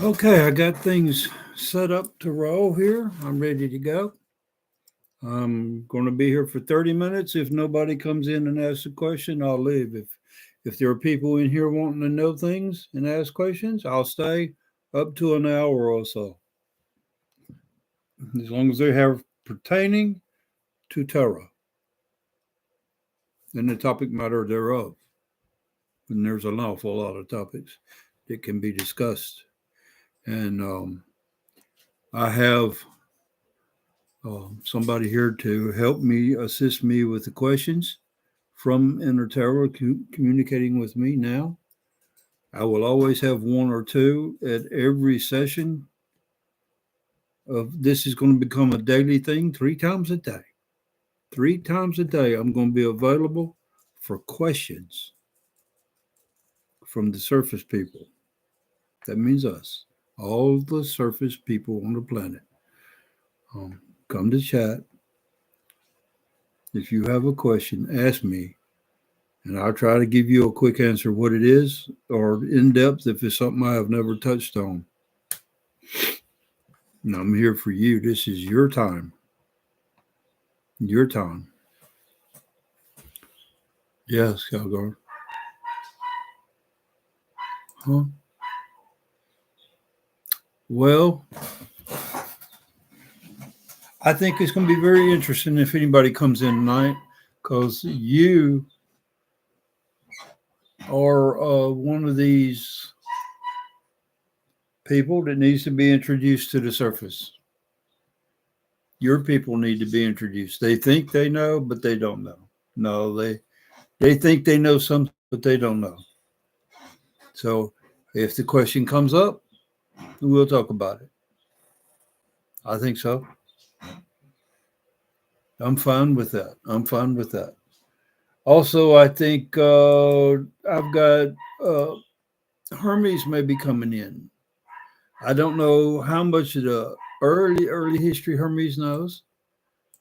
Okay, I got things set up to roll here. I'm ready to go. I'm going to be here for 30 minutes. If nobody comes in and asks a question, I'll leave. If there are people in here wanting to know things and ask questions, I'll stay up to an hour or so. As long as they have pertaining to Terra and the topic matter thereof. And there's an awful lot of topics that can be discussed. And I have somebody here to help me, assist me with the questions from Interterra communicating with me now. I will always have one or two at every session. Of this is going to become a daily thing, 3 times a day. 3 times a day, I'm going to be available for questions from the surface people. That means us, all the surface people on the planet. Come to chat. If you have a question, ask me, and I'll try to give you a quick answer what it is, or in depth if it's something I have never touched on. And I'm here for you. This is your time. Your time. Yes, Calgar. Huh? Well, I think it's going to be very interesting if anybody comes in tonight, because you are one of these people that needs to be introduced to the surface. Your people need to be introduced. They think they know, but they don't know. No, they think they know something, but they don't know. So if the question comes up, we'll talk about it. I think so. I'm fine with that. I'm fine with that. Also, I think I've got Hermes may be coming in. I don't know how much of the early history Hermes knows,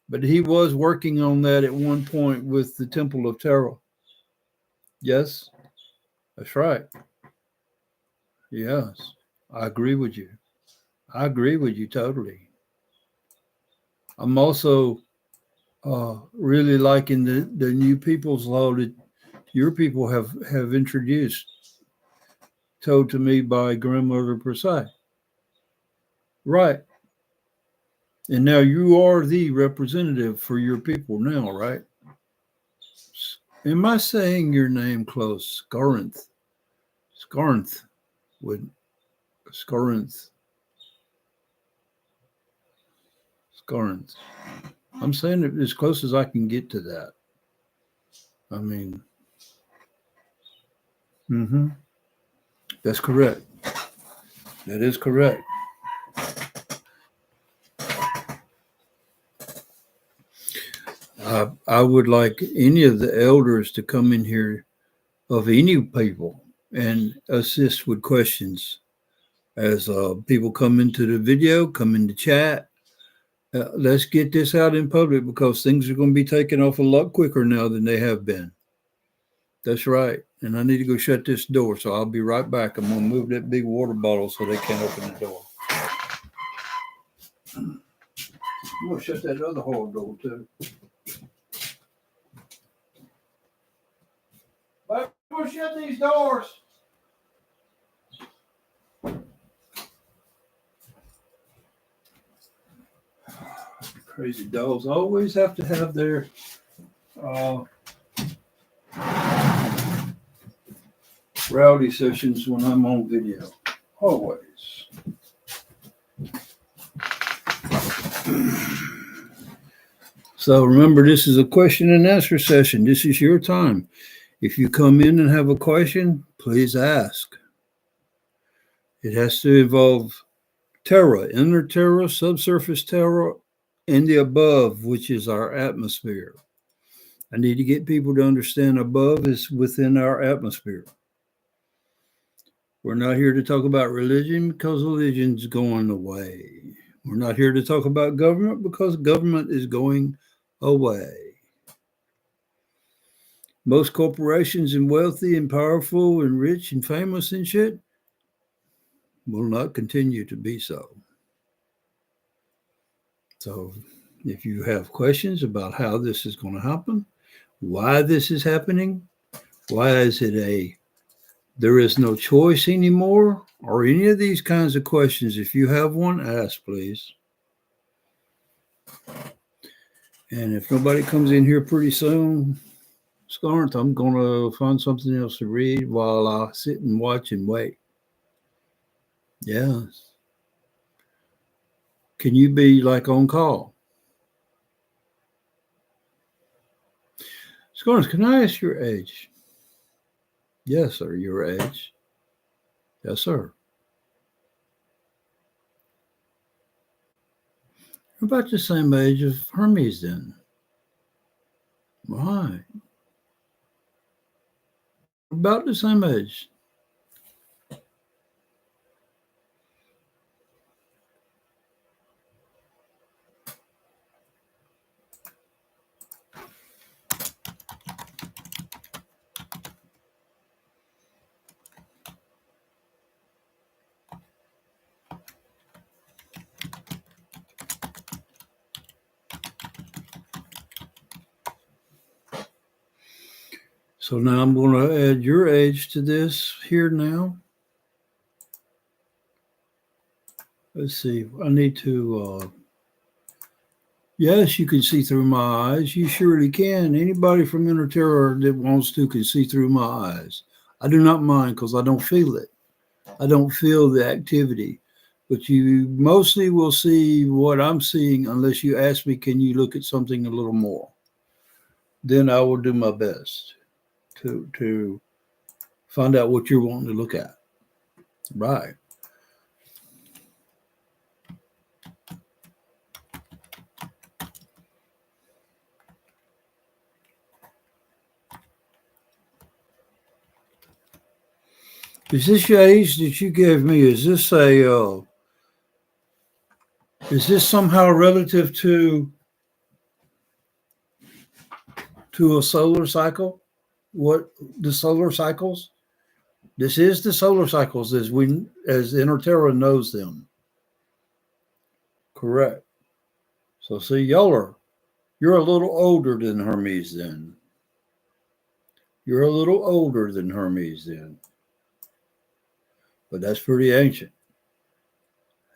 but he was working on that at one point with the Temple of Terra. Yes, that's right. Yes, I agree with you. I agree with you totally. I'm also really liking the new people's law that your people have introduced, told to me by Grandmother Persei. Right. And now you are the representative for your people now, right? Am I saying your name close? Skarnthe. Skarnthe. With Skarnthe. Skarnthe. I'm saying it as close as I can get to that. I mean, that's correct. That is correct. I would like any of the elders to come in here of any people and assist with questions as people come into the video, come into chat. Let's get this out in public because things are going to be taken off a lot quicker now than they have been. That's right. And I need to go shut this door, so I'll be right back. I'm going to move that big water bottle so they can't open the door. I'm going to shut that other hall door, too. I'm going to shut these doors. Crazy dogs always have to have their rowdy sessions when I'm on video. Always. So remember, this is a question and answer session. This is your time. If you come in and have a question, please ask. It has to involve Terra, inner Terra, subsurface Terra, and the above, which is our atmosphere. I need to get people to understand above is within our atmosphere. We're not here to talk about religion because religion's going away. We're not here to talk about government because government is going away. Most corporations and wealthy and powerful and rich and famous and shit, will not continue to be so. So if you have questions about how this is going to happen, why this is happening, why is it there is no choice anymore, or any of these kinds of questions, if you have one, ask, please. And if nobody comes in here pretty soon, Skarnthe, I'm going to find something else to read while I sit and watch and wait. Yes. Can you be like on call? Skarnthe, can I ask your age? Yes, sir, your age. Yes, sir. About the same age of Hermes then. Right. About the same age. So now I'm going to add your age to this here now. Let's see. I need to. Yes, you can see through my eyes. You surely can. Anybody from Inner Terror that wants to can see through my eyes. I do not mind because I don't feel it. I don't feel the activity. But you mostly will see what I'm seeing unless you ask me, can you look at something a little more? Then I will do my best to find out what you're wanting to look at. Right. Is this your age that you gave me? Is this somehow relative to a solar cycle? What the solar cycles? This is the solar cycles as Inner Terra knows them. Correct. So see, you're a little older than Hermes then. You're a little older than Hermes then. But that's pretty ancient.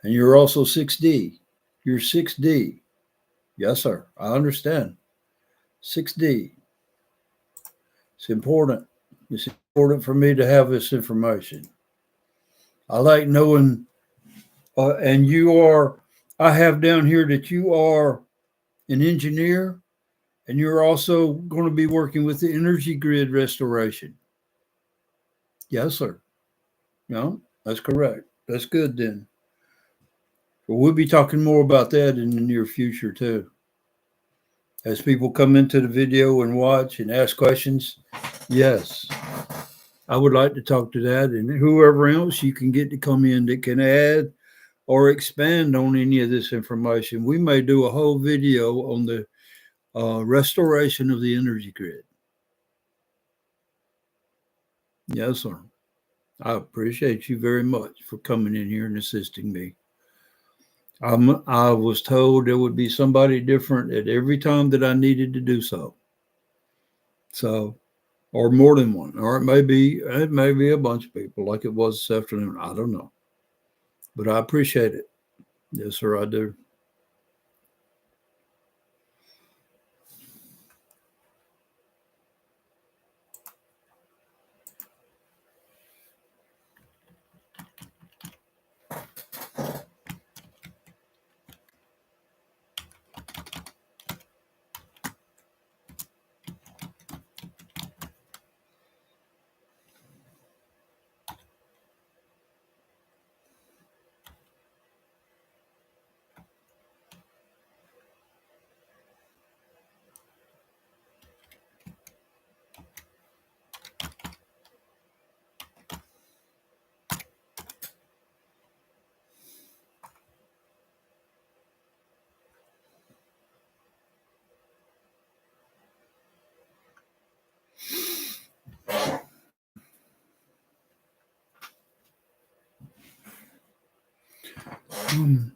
And you're also 6D. You're 6D. Yes, sir. I understand. 6D. It's important. It's important for me to have this information. I like knowing, and I have down here that you are an engineer, and you're also going to be working with the energy grid restoration. Yes, sir. No, that's correct. That's good then. But we'll be talking more about that in the near future too. As people come into the video and watch and ask questions, yes, I would like to talk to that, and whoever else you can get to come in that can add or expand on any of this information. We may do a whole video on the restoration of the energy grid. Yes, sir. I appreciate you very much for coming in here and assisting me. I was told there would be somebody different at every time that I needed to do so. So, or more than one, or it may be a bunch of people like it was this afternoon. I don't know, but I appreciate it. Yes, sir, I do. Um,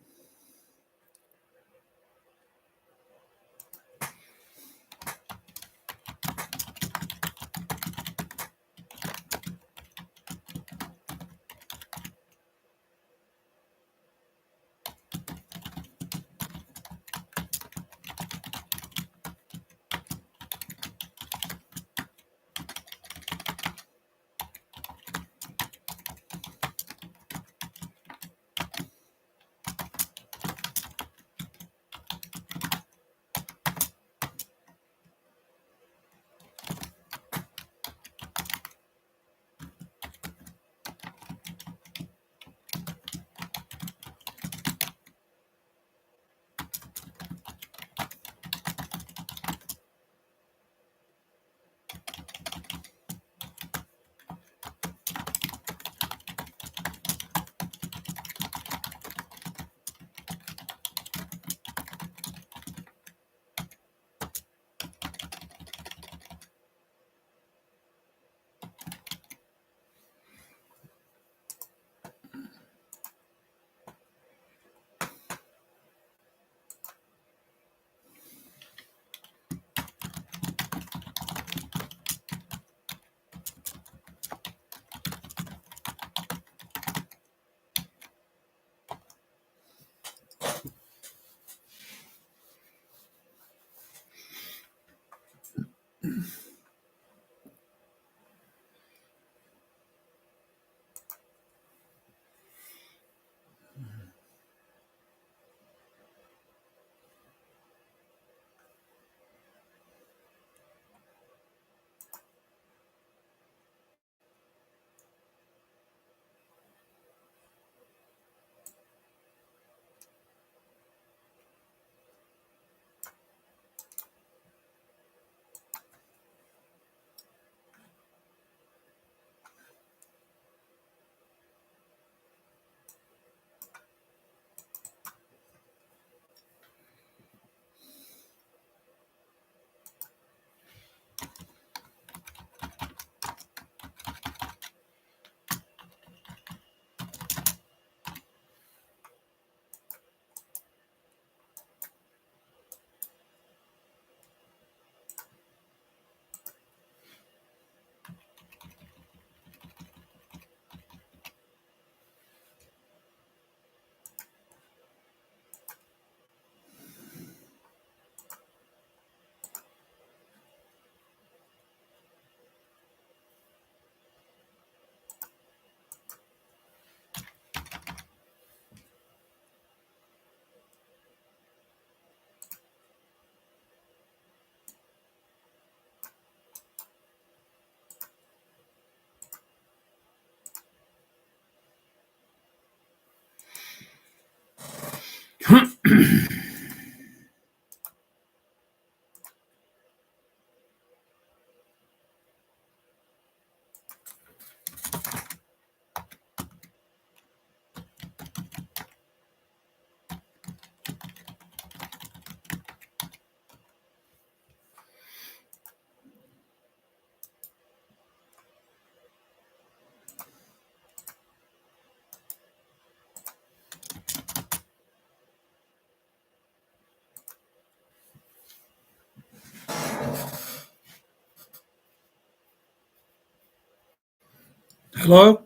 Hello?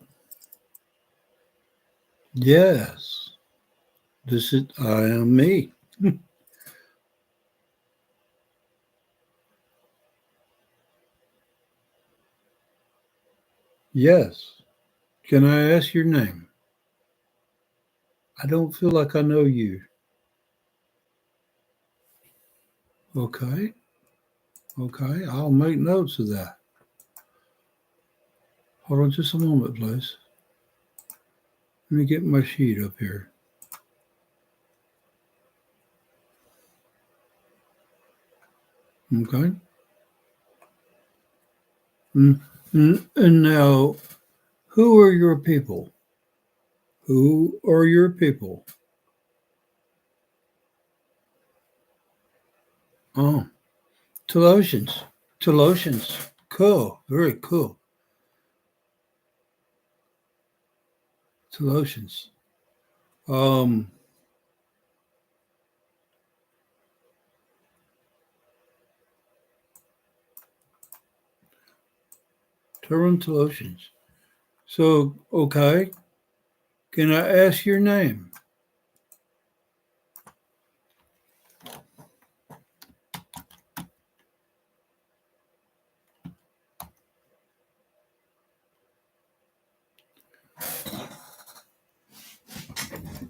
Yes. I am me. Yes. Can I ask your name? I don't feel like I know you. Okay. Okay. I'll make notes of that. Hold on just a moment, please. Let me get my sheet up here. Okay. And now, who are your people? Who are your people? Oh, Telosians. Telosians. Cool. Very cool. Telosians. Um, Terran Telosians. So, okay. Can I ask your name?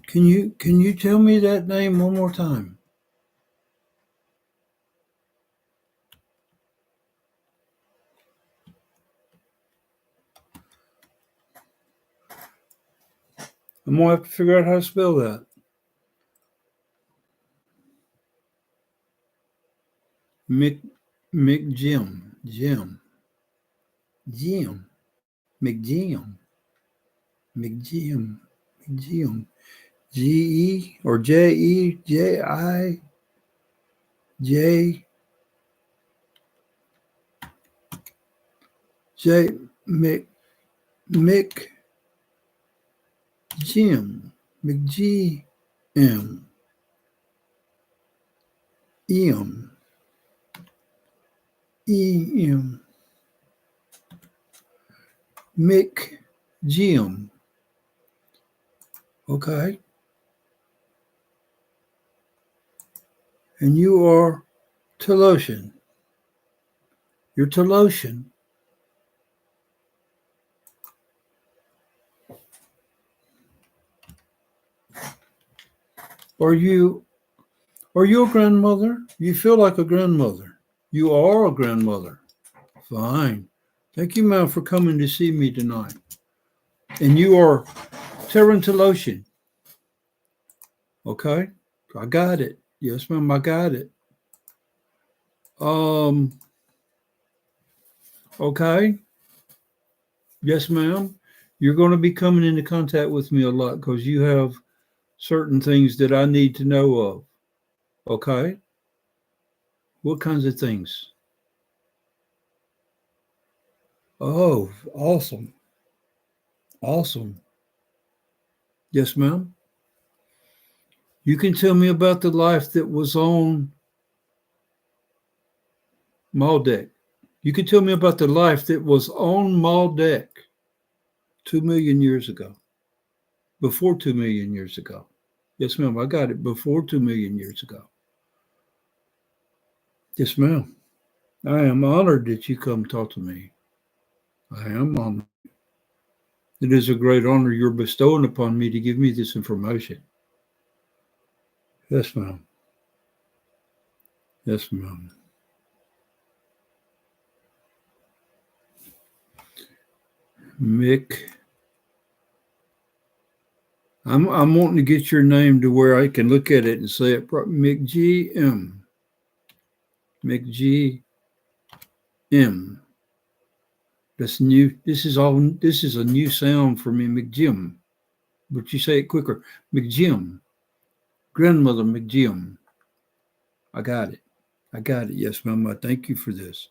Can you tell me that name one more time? I'm gonna have to figure out how to spell that. Mik'Ji'em. Jim. Mik'Ji'em. Mik'Ji'em. Mik'Ji'em. G-E or J-E, J-I, J, J, Mick, Jim, McGM, E-M, E-M, Mick, Jim. Okay. And you are Telosian. You're Telosian. Are you a grandmother? You feel like a grandmother. You are a grandmother. Fine. Thank you, ma'am, for coming to see me tonight. And you are Terran Telosian. Okay. I got it. Yes, ma'am, I got it. Okay. Yes, ma'am. You're going to be coming into contact with me a lot because you have certain things that I need to know of. Okay. What kinds of things? Oh, awesome. Awesome. Yes, ma'am. You can tell me about the life that was on Maldek. You can tell me about the life that was on Maldek 2 million years ago, before 2 million years ago. Yes, ma'am. I got it before 2 million years ago. Yes, ma'am. I am honored that you come talk to me. I am honored. It is a great honor you're bestowing upon me to give me this information. Yes, ma'am. Yes, ma'am. Mick. I'm wanting to get your name to where I can look at it and say it. McGM. McGM. That's new. This is a new sound for me, McGim. But you say it quicker. McGim. Grandmother McGim. I got it. I got it. Yes, ma'am. I thank you for this.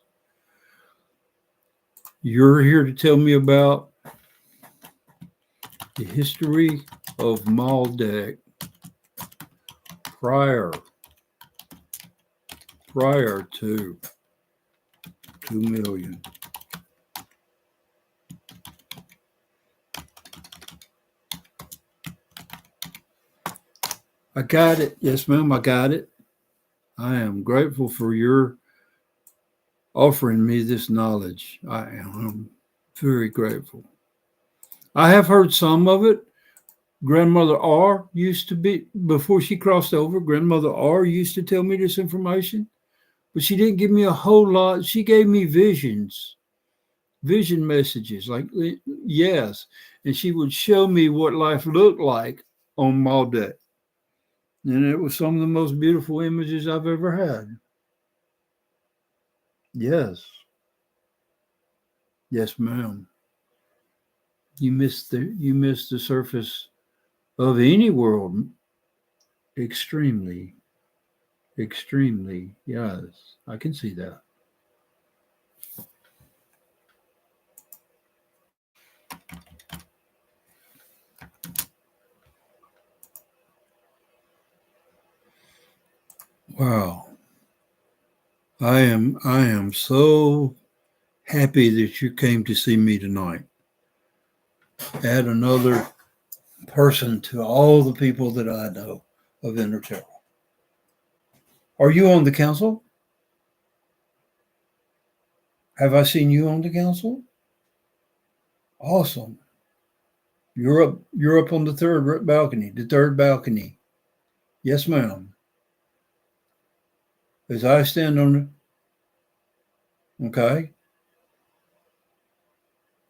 You're here to tell me about the history of Maldek prior to 2 million. I got it. Yes, ma'am, I got it. I am grateful for your offering me this knowledge. I am very grateful. I have heard some of it. Grandmother R used to be, before she crossed over, Grandmother R used to tell me this information, but she didn't give me a whole lot. She gave me vision messages, like, yes. And she would show me what life looked like on Maldek. And it was some of the most beautiful images I've ever had. Yes. Yes, ma'am. You missed the surface of any world extremely, extremely. Yes, I can see that. Wow. I am so happy that you came to see me tonight. Add another person to all the people that I know of Inner Terra. Are you on the council? Have I seen you on the council? Awesome. You're up on the third balcony. The third balcony. Yes, ma'am. As I stand on okay.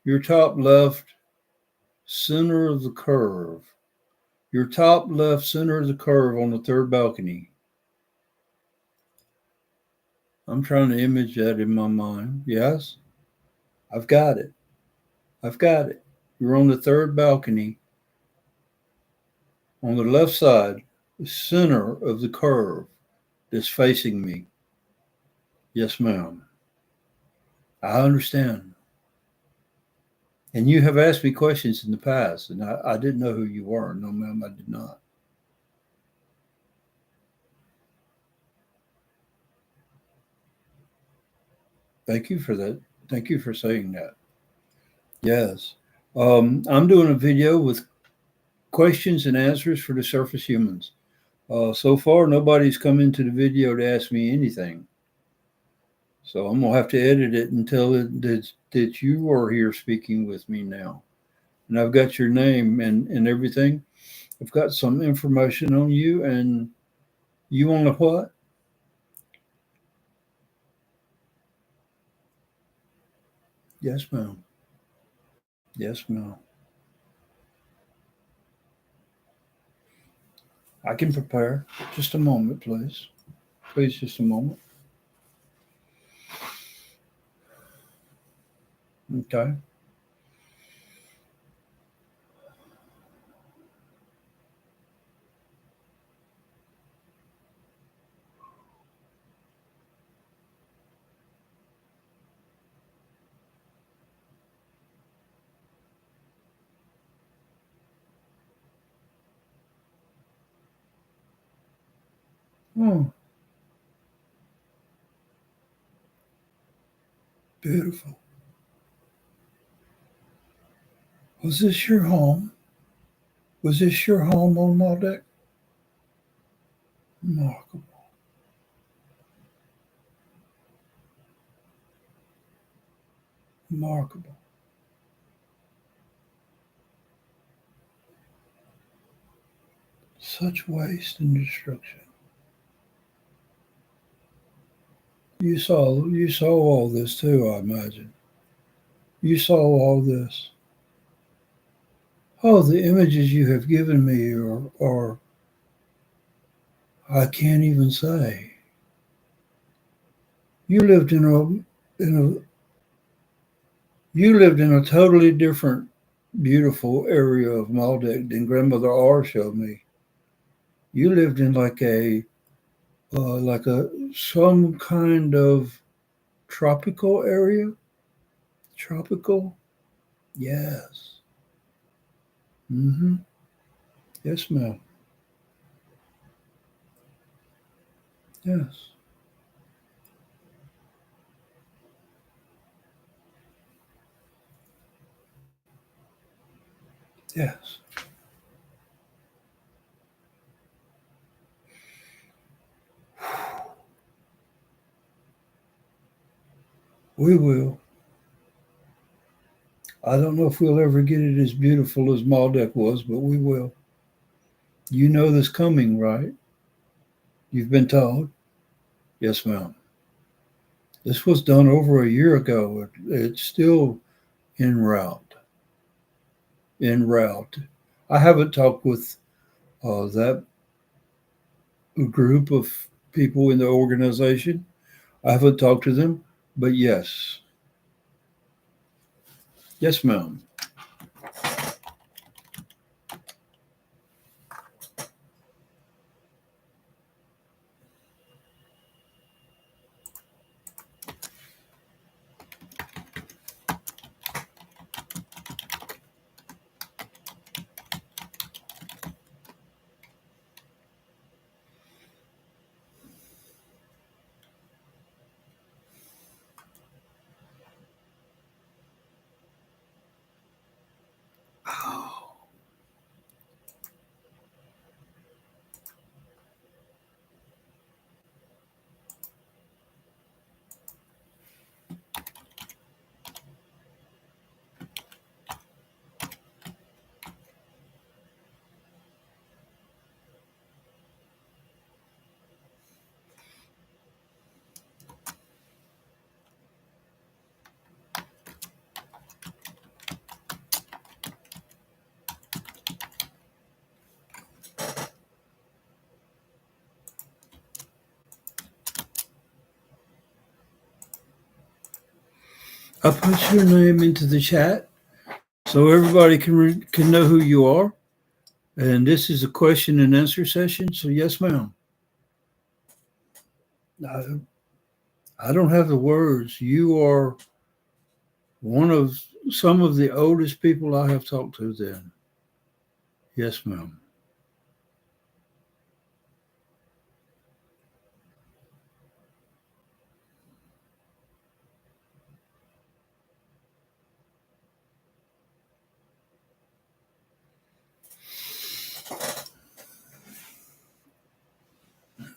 Your top left center of the curve. Your top left center of the curve on the third balcony. I'm trying to image that in my mind. Yes, I've got it. I've got it. You're on the third balcony on the left side, the center of the curve that's facing me. Yes, ma'am. I understand. And you have asked me questions in the past, and I didn't know who you were. No, ma'am, I did not. Thank you for that. Thank you for saying that. Yes. I'm doing a video with questions and answers for the surface humans. So far, nobody's come into the video to ask me anything. So I'm going to have to edit it until that you are here speaking with me now. And I've got your name and everything. I've got some information on you, and you want to what? Yes, ma'am. Yes, ma'am. I can prepare. Just a moment, please. Please, just a moment. Okay. Oh, beautiful. Was this your home? Was this your home on Maldek? Remarkable. Remarkable. Such waste and destruction. You saw all this too, I imagine. You saw all this. Oh, the images you have given me are I can't even say. You lived in a totally different, beautiful area of Maldek than Grandmother R showed me. You lived in like a some kind of tropical area. Tropical, yes. Mm-hmm. Yes, ma'am. Yes. Yes. We will. I don't know if we'll ever get it as beautiful as Maldek was, but we will. You know this coming, right? You've been told? Yes, ma'am. This was done over a year ago. It's still en route. En route. I haven't talked with that group of people in the organization. I haven't talked to them, but yes. Yes, ma'am. I put your name into the chat so everybody can know who you are. And this is a question and answer session. So yes, ma'am. I don't have the words. You are one of some of the oldest people I have talked to then. Yes, ma'am.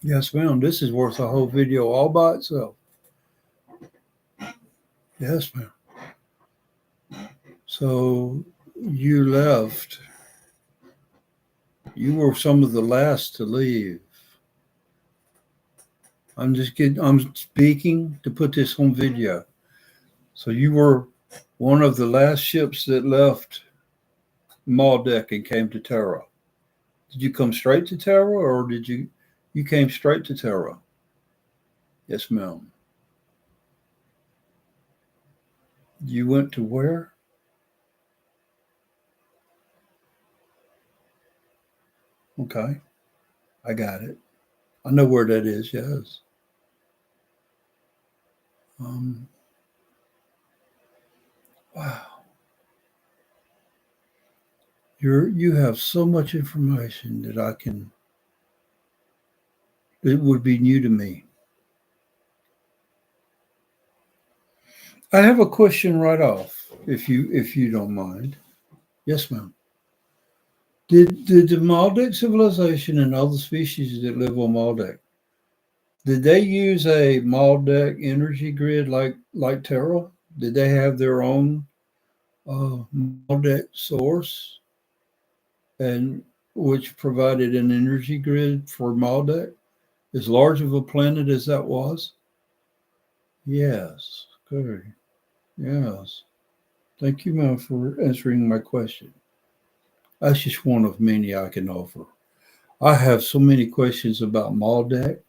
Yes, ma'am. This is worth a whole video all by itself. Yes, ma'am. So you left. You were some of the last to leave. I'm speaking to put this on video. So you were one of the last ships that left Maldek and came to Terra. Did you come straight to Terra, or did you came straight to Terra? Yes, ma'am. You went to where? Okay, I got it. I know where that is. Yes. Wow. You have so much information that it would be new to me. I have a question right off, if you don't mind. Yes, ma'am. Did the Maldek civilization and other species that live on Maldek, did they use a Maldek energy grid like Terra? Did they have their own Maldek source, and which provided an energy grid for Maldek, as large of a planet as that was? Yes. Good. Yes. Thank you, ma'am, for answering my question. That's just one of many I can offer. I have so many questions about Maldek.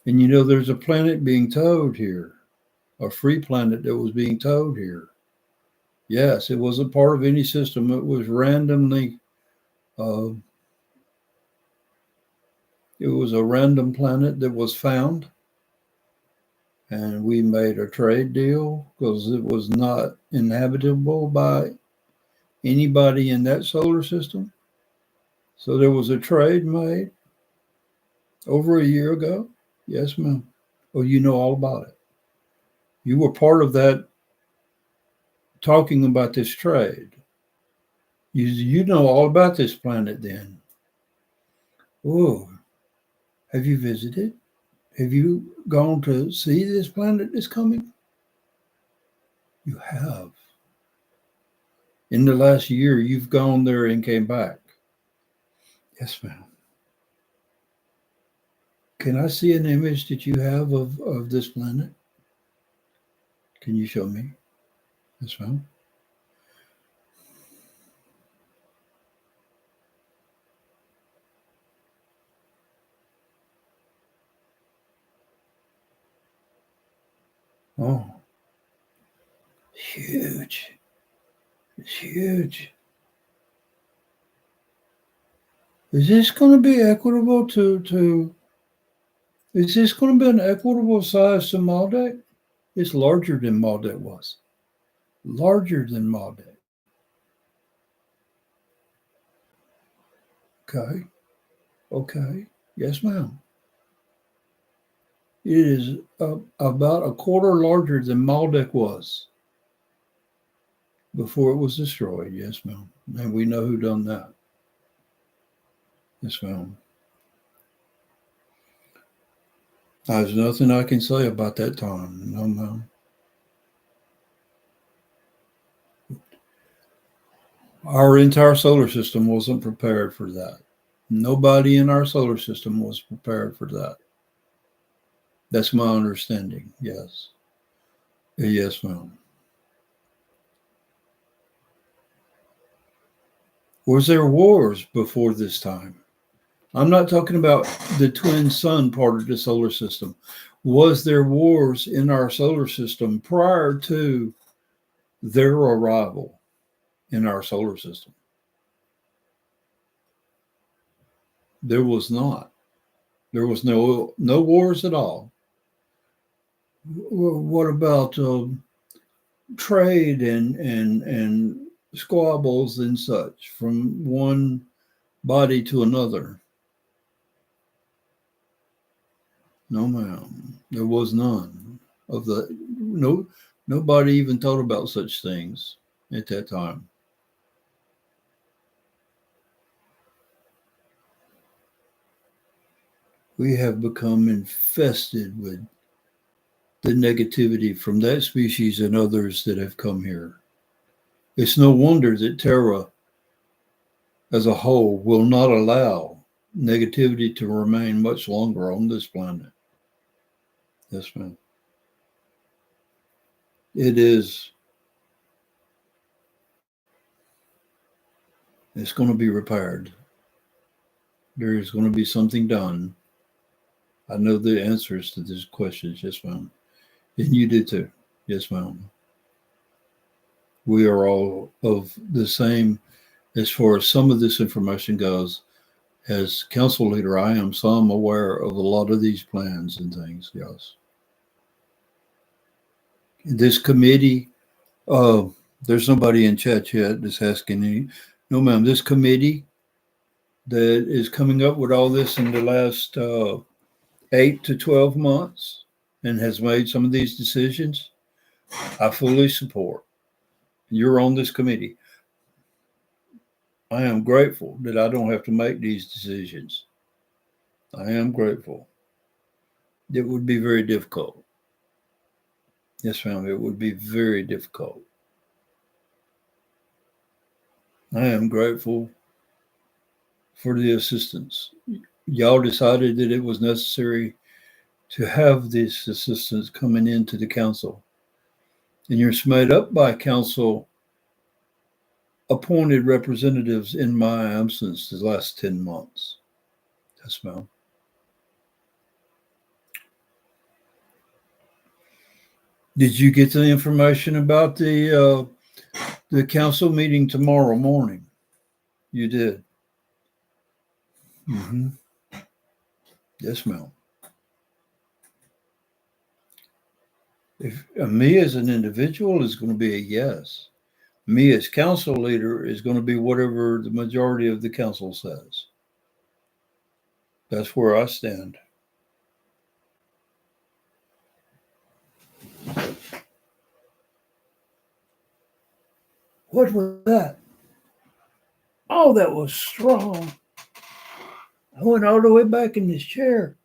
And there's a planet being towed here, a free planet that was being towed here. Yes, it wasn't part of any system. It was randomly, it was a random planet that was found. And we made a trade deal because it was not inhabitable by anybody in that solar system. So there was a trade made over a year ago. Yes, ma'am. Oh, you know all about it. You were part of that talking about this trade. You know all about this planet then. Oh, have you visited? Have you gone to see this planet that's coming? You have. In the last year, you've gone there and came back. Yes, ma'am. Can I see an image that you have of this planet? Can you show me? Yes, ma'am. Oh, huge. It's huge. Is this going to be equitable is this going to be an equitable size to Maldek? It's larger than Maldek was. Larger than Maldek. Okay. Okay. Yes, ma'am. It is about a quarter larger than Maldek was before it was destroyed. Yes, ma'am. And we know who done that. Yes, ma'am. There's nothing I can say about that time. No, ma'am. Our entire solar system wasn't prepared for that. Nobody in our solar system was prepared for that. That's my understanding. Yes. Yes, ma'am. Was there wars before this time? I'm not talking about the twin sun part of the solar system. Was there wars in our solar system prior to their arrival in our solar system? There was not. There was no wars at all. What about trade and squabbles and such from one body to another? No, ma'am. There was none of the. No, nobody even thought about such things at that time. We have become infested with the negativity from that species and others that have come here. It's no wonder that Terra as a whole will not allow negativity to remain much longer on this planet. Yes, ma'am. It is. It's going to be repaired. There is going to be something done. I know the answers to these questions. Yes, ma'am. And you do too. Yes, ma'am. We are all of the same as far as some of this information goes. As council leader, I am some aware of a lot of these plans and things. Yes. This committee, there's nobody in chat yet that's asking any. No, ma'am. This committee that is coming up with all this in the last 8 to 12 months and has made some of these decisions, I fully support. You're on this committee. I am grateful that I don't have to make these decisions. I am grateful. It would be very difficult. Yes, ma'am. It would be very difficult. I am grateful for the assistance. Y'all decided that it was necessary to have this assistance coming into the council. And you're made up by council appointed representatives in my absence the last 10 months. Yes, ma'am. Did you get the information about the council meeting tomorrow morning? You did. Mm-hmm. Yes, ma'am. If me as an individual is going to be a yes. Me as council leader is going to be whatever the majority of the council says. That's where I stand. What was that? Oh, that was strong. I went all the way back in this chair.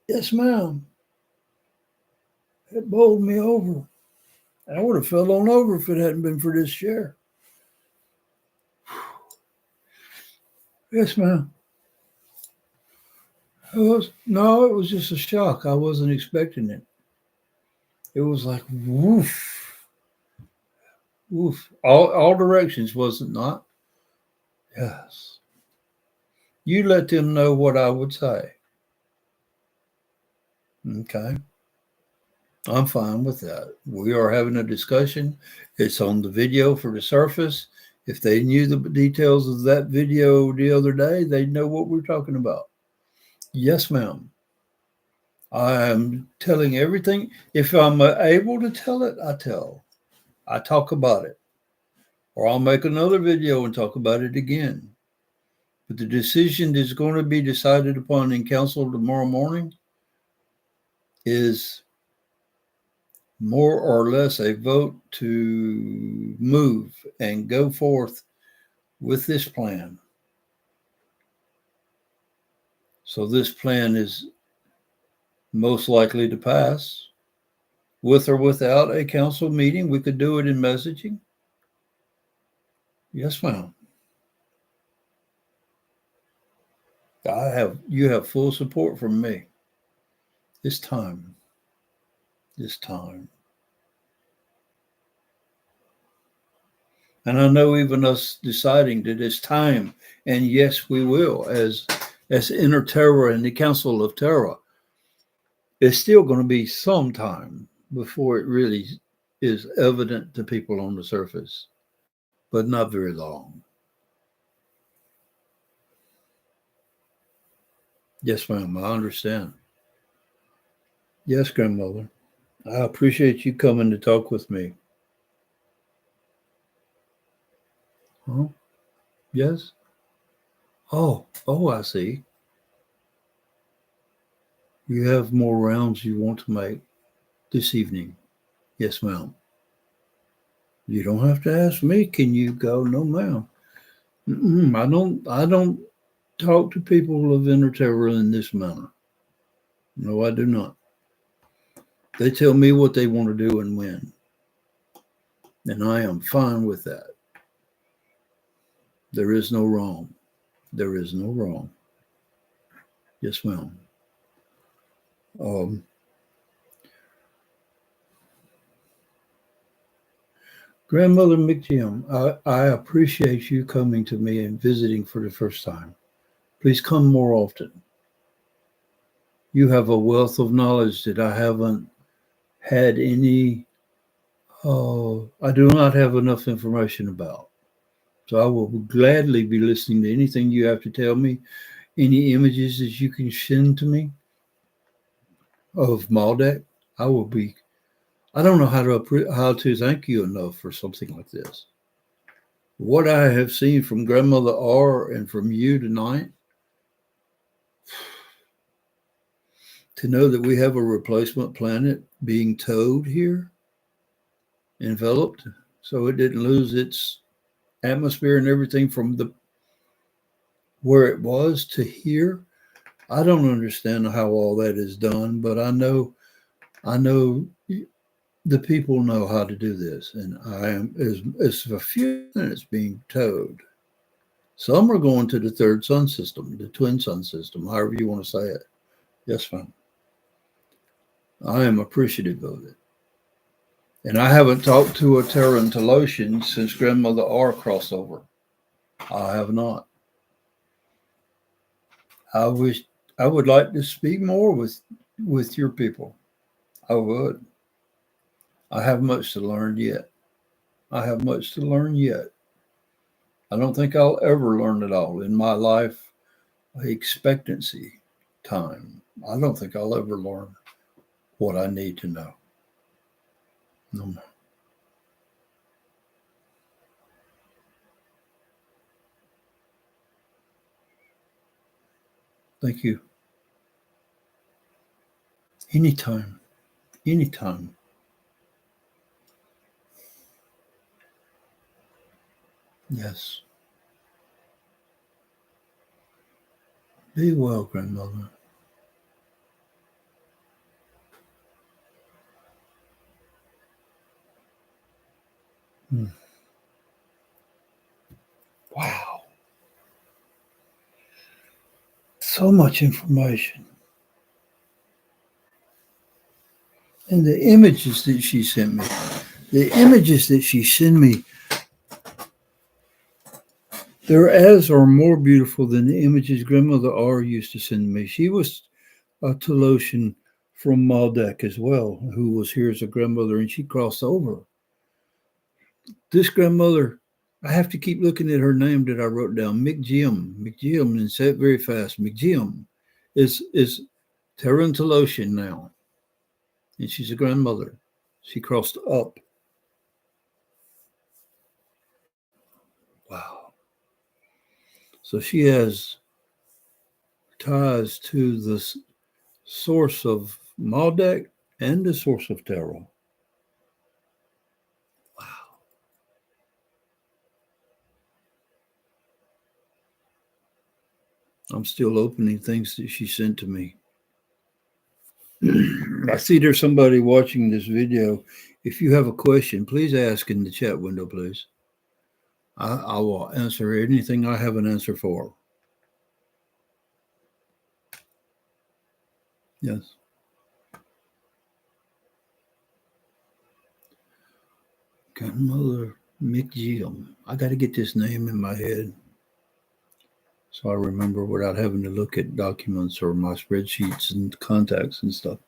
Yes, ma'am. It bowled me over. I would have fell on over if it hadn't been for this chair. Yes, ma'am. No, it was just a shock. I wasn't expecting it. It was like woof, woof. All directions, was it not? Yes. You let them know what I would say. Okay. I'm fine with that. We are having a discussion. It's on the video for the surface. If they knew the details of that video the other day, they'd know what we're talking about. Yes, ma'am. I am telling everything. If I'm able to tell it, I tell. I talk about it. Or I'll make another video and talk about it again. But the decision that's going to be decided upon in council tomorrow morning is more or less a vote to move and go forth with this plan. So this plan is most likely to pass with or without a council meeting. We could do it in messaging. Yes, ma'am. You have full support from me. This time. And I know even us deciding that it's time, and yes, we will, as as Inner Terra and the Council of Terra, it's still going to be some time before it really is evident to people on the surface, but not very long. Yes, ma'am, I understand. Yes, grandmother. I appreciate you coming to talk with me. Huh? Yes? Oh, I see. You have more rounds you want to make this evening. Yes, ma'am. You don't have to ask me, can you go? No, ma'am. I don't talk to people of inner terror in this manner. No, I do not. They tell me what they want to do and when. And I am fine with that. There is no wrong. There is no wrong. Yes, ma'am. Um, Grandmother Mik'Ji'em, I appreciate you coming to me and visiting for the first time. Please come more often. You have a wealth of knowledge that I haven't had any, I do not have enough information about. So I will gladly be listening to anything you have to tell me, any images that you can send to me of Maldek. I will be, I don't know how to thank you enough for something like this. What I have seen from Grandmother R and from you tonight, to know that we have a replacement planet being towed here, enveloped, so it didn't lose its atmosphere and everything from the where it was to here. I don't understand how all that is done, but I know the people know how to do this, and I am as a few planets being towed. Some are going to the third sun system, the twin sun system, however you want to say it. Yes, ma'am. I am appreciative of it. And I haven't talked to a Terran Telosian since Grandmother R crossover. I have not. I wish I would like to speak more with your people. I would. I have much to learn yet. I have much to learn yet. I don't think I'll ever learn it all in my life expectancy time. I don't think I'll ever learn what I need to know. No. Thank you. Anytime. Anytime. Yes. Be well, grandmother. Hmm. Wow. So much information. And the images that she sent me, the images that she sent me, they're as or more beautiful than the images Grandmother R used to send me. She was a Telosian from Maldek as well, who was here as a grandmother, and she crossed over. This grandmother, I have to keep looking at her name that I wrote down, Mik'Ji'em. Mik'Ji'em, and say it very fast. Mik'Ji'em is Terran Telosian now, and she's a grandmother. She crossed up. Wow. So she has ties to the source of Maldek and the source of Terra. Wow. I'm still opening things that she sent to me. I see there's somebody watching this video. If you have a question, please ask in the chat window, please. I will answer anything I have an answer for. Yes. Grandmother Mik'Ji'em. I got to get this name in my head. So I remember without having to look at documents or my spreadsheets and contacts and stuff.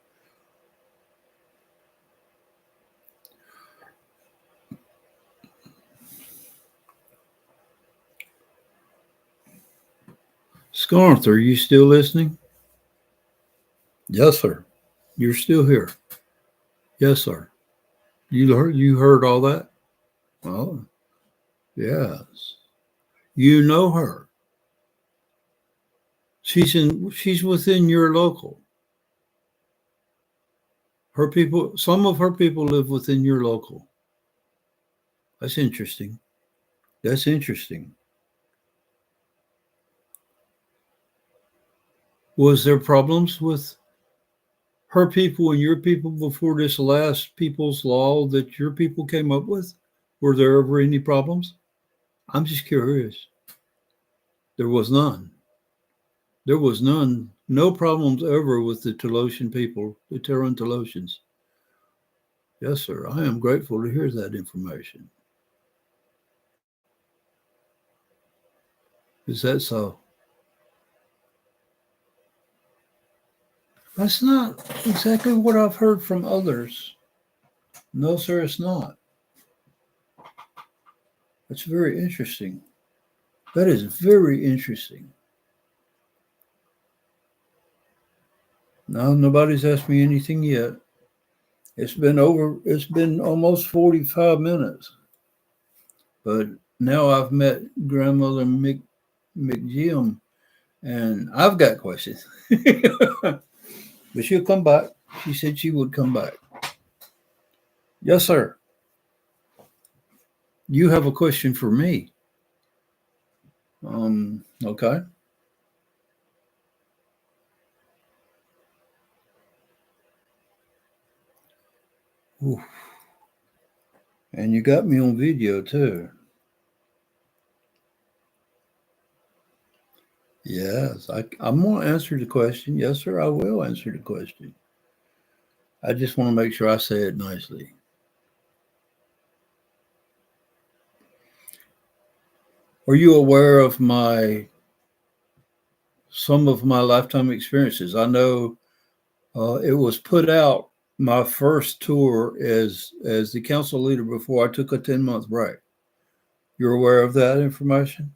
Skarnthe, are you still listening? Yes, sir. You're still here. Yes, sir. You heard all that? Oh, yes. You know her. She's within your local. Her people, some of her people live within your local. That's interesting. That's interesting. Was there problems with her people and your people before this last people's law that your people came up with? Were there ever any problems? I'm just curious. There was none. There was none. No problems ever with the Telosian people, the Terran Telosians. Yes, sir. I am grateful to hear that information. Is that so? That's not exactly what I've heard from others. No, sir, it's not. That's very interesting. That is very interesting. No, nobody's asked me anything yet. It's been almost 45 minutes. But now I've met Grandmother Mik'Ji'em, and I've got questions. But she'll come back. She said she would come back. Yes, sir. You have a question for me. Okay. Ooh. And you got me on video too. Yes, I'm going to answer the question. Yes, sir, I will answer the question. I just want to make sure I say it nicely. Are you aware of some of my lifetime experiences? I know it was put out my first tour as the council leader before I took a 10-month break. You're aware of that information?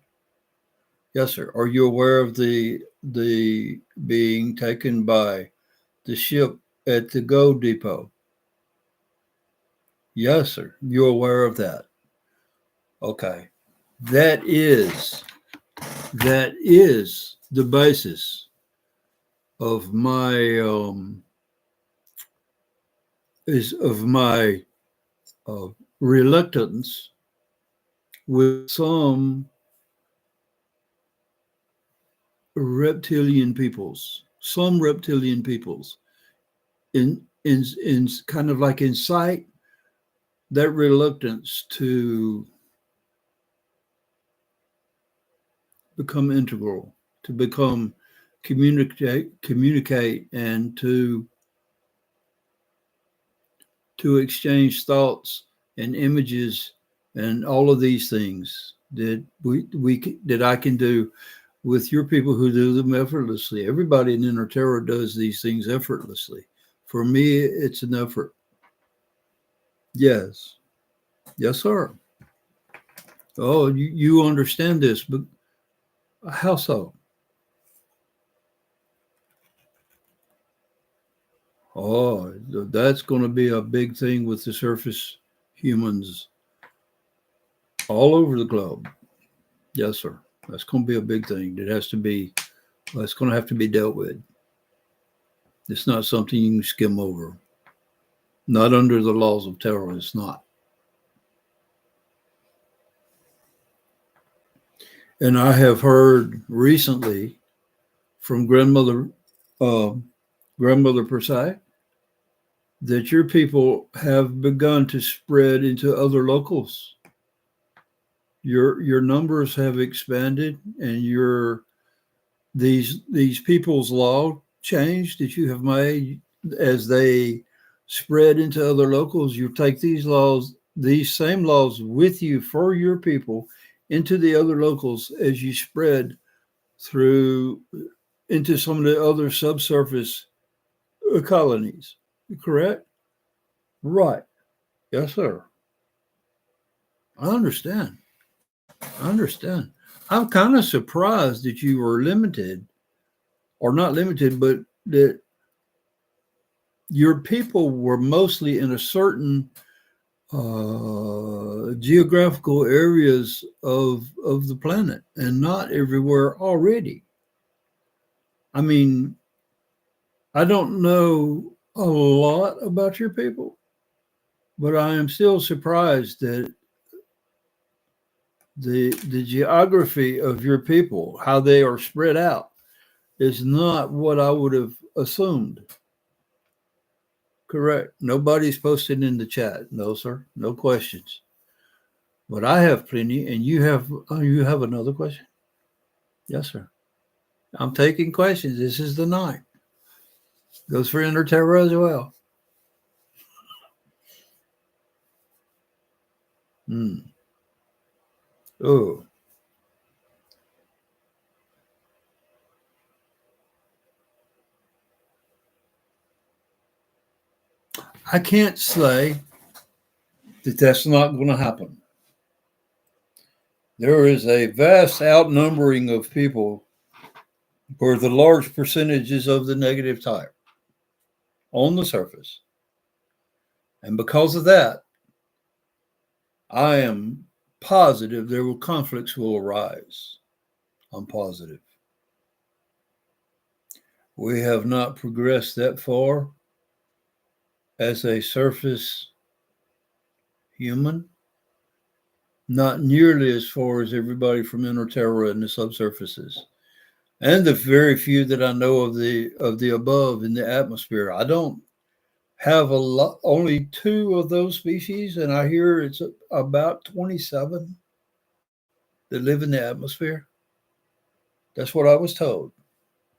Yes, sir. Are you aware of the being taken by the ship at the gold depot? Yes, sir. You're aware of that. Okay. That is the basis of my reluctance with some reptilian peoples, in kind of like incite that reluctance to become integral, to become communicate and to exchange thoughts and images and all of these things that that I can do with your people who do them effortlessly. Everybody in Inner Terror does these things effortlessly. For me, it's an effort. Yes. Yes, sir. Oh, you understand this, but how so? Oh, that's going to be a big thing with the surface humans all over the globe. Yes, sir. That's going to be a big thing. That's going to have to be dealt with. It's not something you can skim over. Not under the laws of terror, it's not. And I have heard recently from Grandmother Persai that your people have begun to spread into other locals. Your numbers have expanded, and these people's law change that you have made as they spread into other locals. You take these same laws with you for your people into the other locals as you spread through into some of the other subsurface colonies. Correct? Right. Yes, sir. I understand. I understand. I'm kind of surprised that you were limited, or not limited, but that your people were mostly in a certain geographical areas of the planet and not everywhere already. I mean, I don't know a lot about your people, but I am still surprised that the geography of your people, how they are spread out, is not what I would have assumed. Correct. Nobody's posted in the chat. No, sir. No questions. But I have plenty, and you have another question? Yes, sir. I'm taking questions. This is the night. Goes for Inner Terra as well. Oh. I can't say that that's not going to happen. There is a vast outnumbering of people for the large percentages of the negative type on the surface. And because of that, I am positive conflicts will arise. I'm positive. We have not progressed that far as a surface human, not nearly as far as everybody from Inner Terra and the subsurfaces, and the very few that I know of the above in the atmosphere. I don't have a lot, only 2 of those species, and I hear it's about 27 that live in the atmosphere. That's what I was told.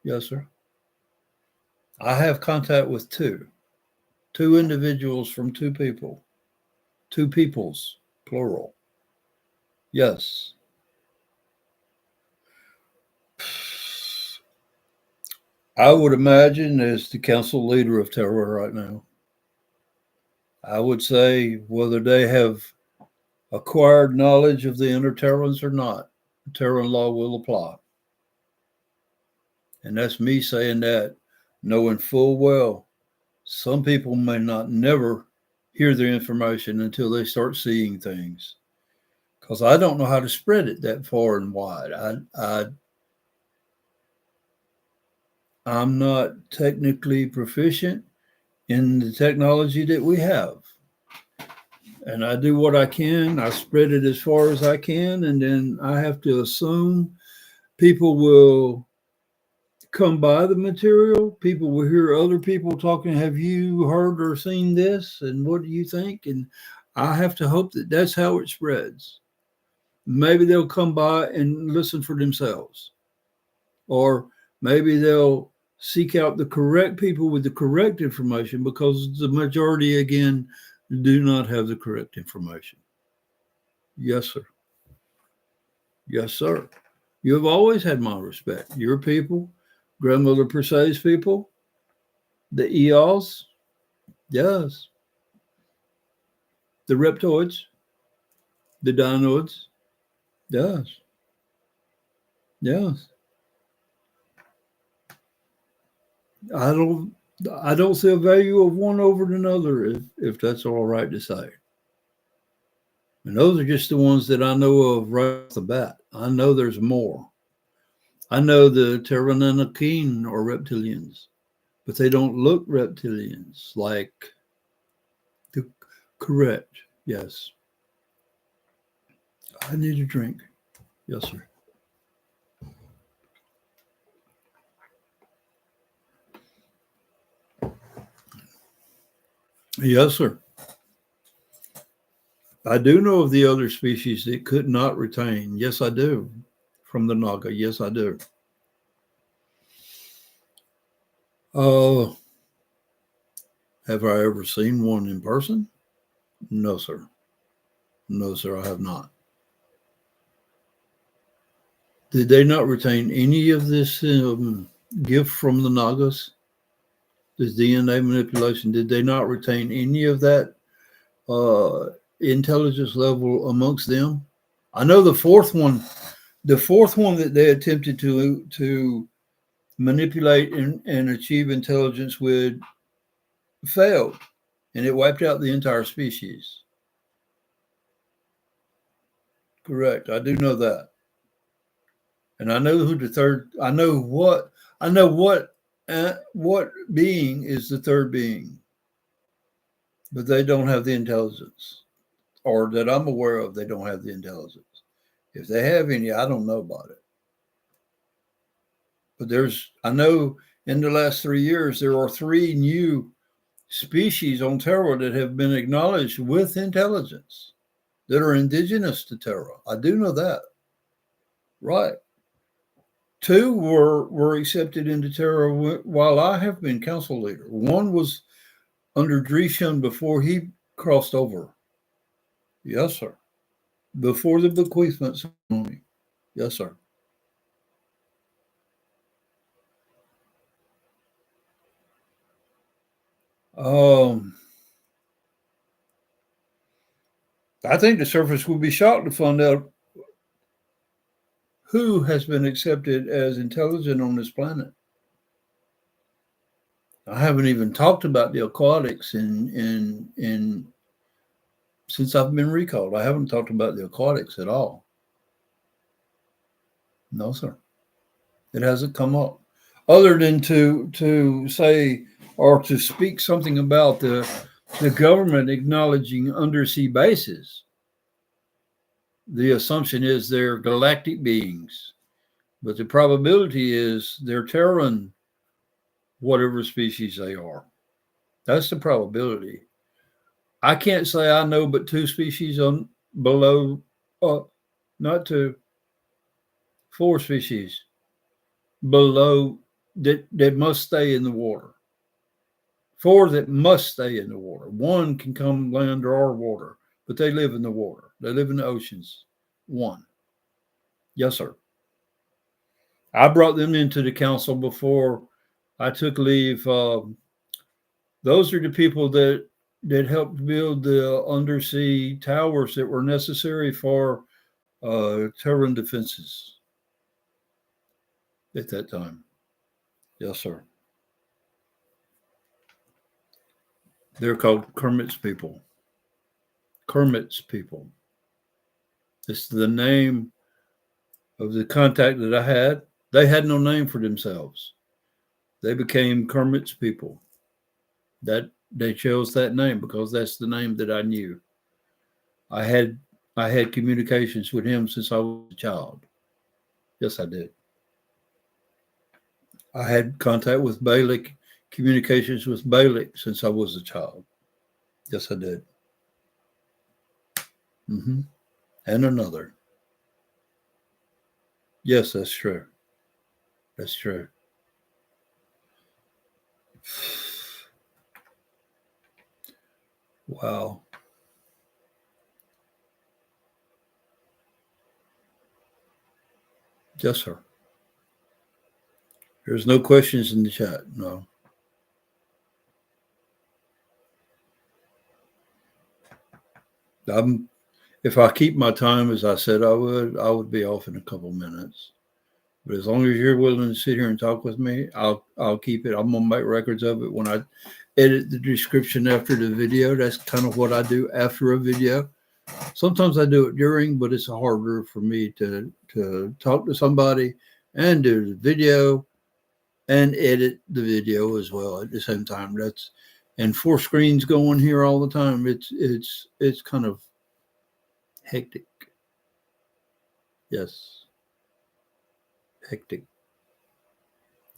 Yes, sir. I have contact with 2 individuals from 2 people, 2 peoples, plural. Yes. I would imagine as the council leader of Terra right now, I would say whether they have acquired knowledge of the Inner Terrans or not, Terran law will apply. And that's me saying that, knowing full well some people may not never hear their information until they start seeing things. Because I don't know how to spread it that far and wide. I'm not technically proficient in the technology that we have. And I do what I can. I spread it as far as I can. And then I have to assume people will come by the material. People will hear other people talking. Have you heard or seen this? And what do you think? And I have to hope that that's how it spreads. Maybe they'll come by and listen for themselves. Or maybe they'll seek out the correct people with the correct information, because the majority, again, do not have the correct information. Yes, sir. Yes, sir. You have always had my respect. Your people, Grandmother Persei's people, the Eos, yes. The reptoids, the dinoids, yes. Yes. I don't see a value of one over another, if that's all right to say. And those are just the ones that I know of right off the bat. I know there's more. I know the Terran Telosian are reptilians, but they don't look reptilians like the correct. Yes. I need a drink. Yes, sir. Yes, sir. I do know of the other species that could not retain. Yes, I do. From the Naga. Yes, I do. Have I ever seen one in person? No, sir. No, sir, I have not. Did they not retain any of this gift from the Nagas? This DNA manipulation, did they not retain any of that intelligence level amongst them? I know the fourth one that they attempted to manipulate and achieve intelligence with failed, and it wiped out the entire species. Correct. I do know that. And I know who the third, I know what being is the third being, but they don't have the intelligence, or that I'm aware of, they don't have the intelligence. If they have any, I don't know about it. But I know in the last 3 years, there are 3 new species on Terra that have been acknowledged with intelligence that are indigenous to Terra. I do know that. Right. 2 were accepted into Terra while I have been council leader. 1 was under Drishun before he crossed over. Yes, sir. Before the bequeathment ceremony. Yes, sir. I think the surface would be shocked to find out who has been accepted as intelligent on this planet. I haven't even talked about the aquatics in since I've been recalled. I haven't talked about the aquatics at all. No, sir. It hasn't come up. Other than to say or to speak something about the government acknowledging undersea bases. The assumption is they're galactic beings, but the probability is they're Terran, whatever species they are. That's the probability. I can't say I know but 2 species on below, not 2, 4 species below that must stay in the water. 4 that must stay in the water. 1 can come land or our water, but they live in the water. They live in the oceans. 1. Yes, sir. I brought them into the council before I took leave. Those are the people that helped build the undersea towers that were necessary for Terran defenses at that time. Yes, sir. They're called Kermit's people. Kermit's people. It's the name of the contact that I had. They had no name for themselves. They became Kermit's people. That they chose that name because that's the name that I knew. I had communications with him since I was a child. Yes, I did. I had contact with Balik, communications with Balik since I was a child. Yes, I did. Mm-hmm. And another. Yes, that's true. That's true. Wow. Yes, sir. There's no questions in the chat. No. If I keep my time as I said I would be off in a couple minutes. But as long as you're willing to sit here and talk with me, I'll keep it. I'm gonna make records of it when I edit the description after the video. That's kind of what I do after a video. Sometimes I do it during, but it's harder for me to talk to somebody and do the video and edit the video as well at the same time. And 4 screens going here all the time. It's kind of hectic. Yes. Hectic.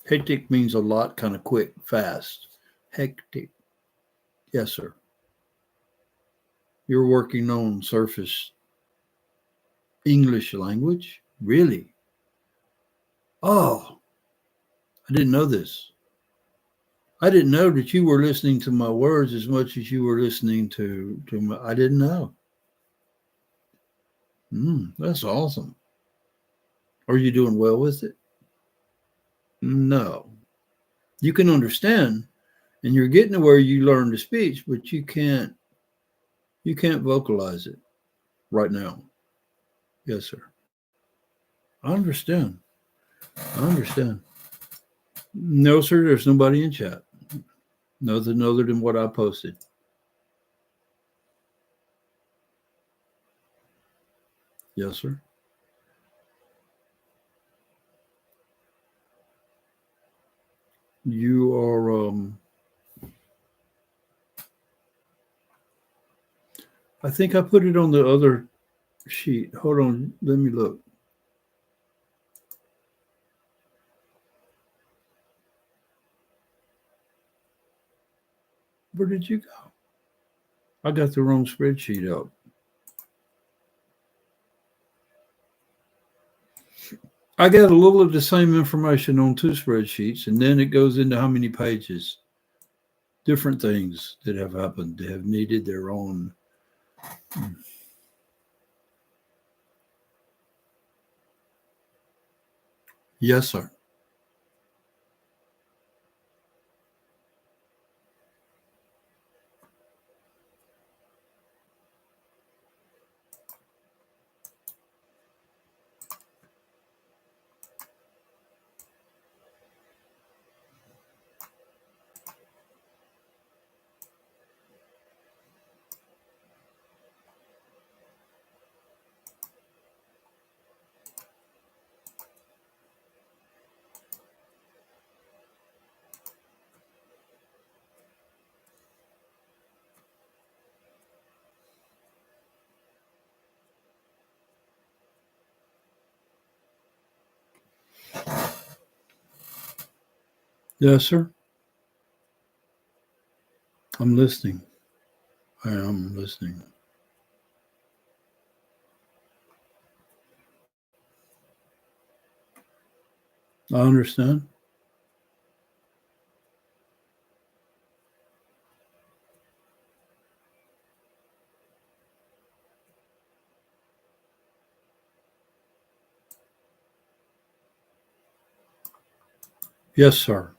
Hectic means a lot, kind of quick, fast. Hectic. Yes, sir. You're working on surface English language? Really? Oh, I didn't know this. I didn't know that you were listening to my words as much as you were listening to my, I didn't know. That's awesome. Are you doing well with it? No. You can understand, and you're getting to where you learn the speech, but you can't vocalize it right now. Yes, sir. I understand. I understand. No, sir, there's nobody in chat. Nothing other than what I posted. Yes, sir. You are, I think I put it on the other sheet. Hold on. Let me look. Where did you go? I got the wrong spreadsheet up. I got a little of the same information on two spreadsheets, and then it goes into how many pages. Different things that have happened that have needed their own. Yes, sir. Yes, sir. I'm listening. I am listening. I understand. Yes, sir.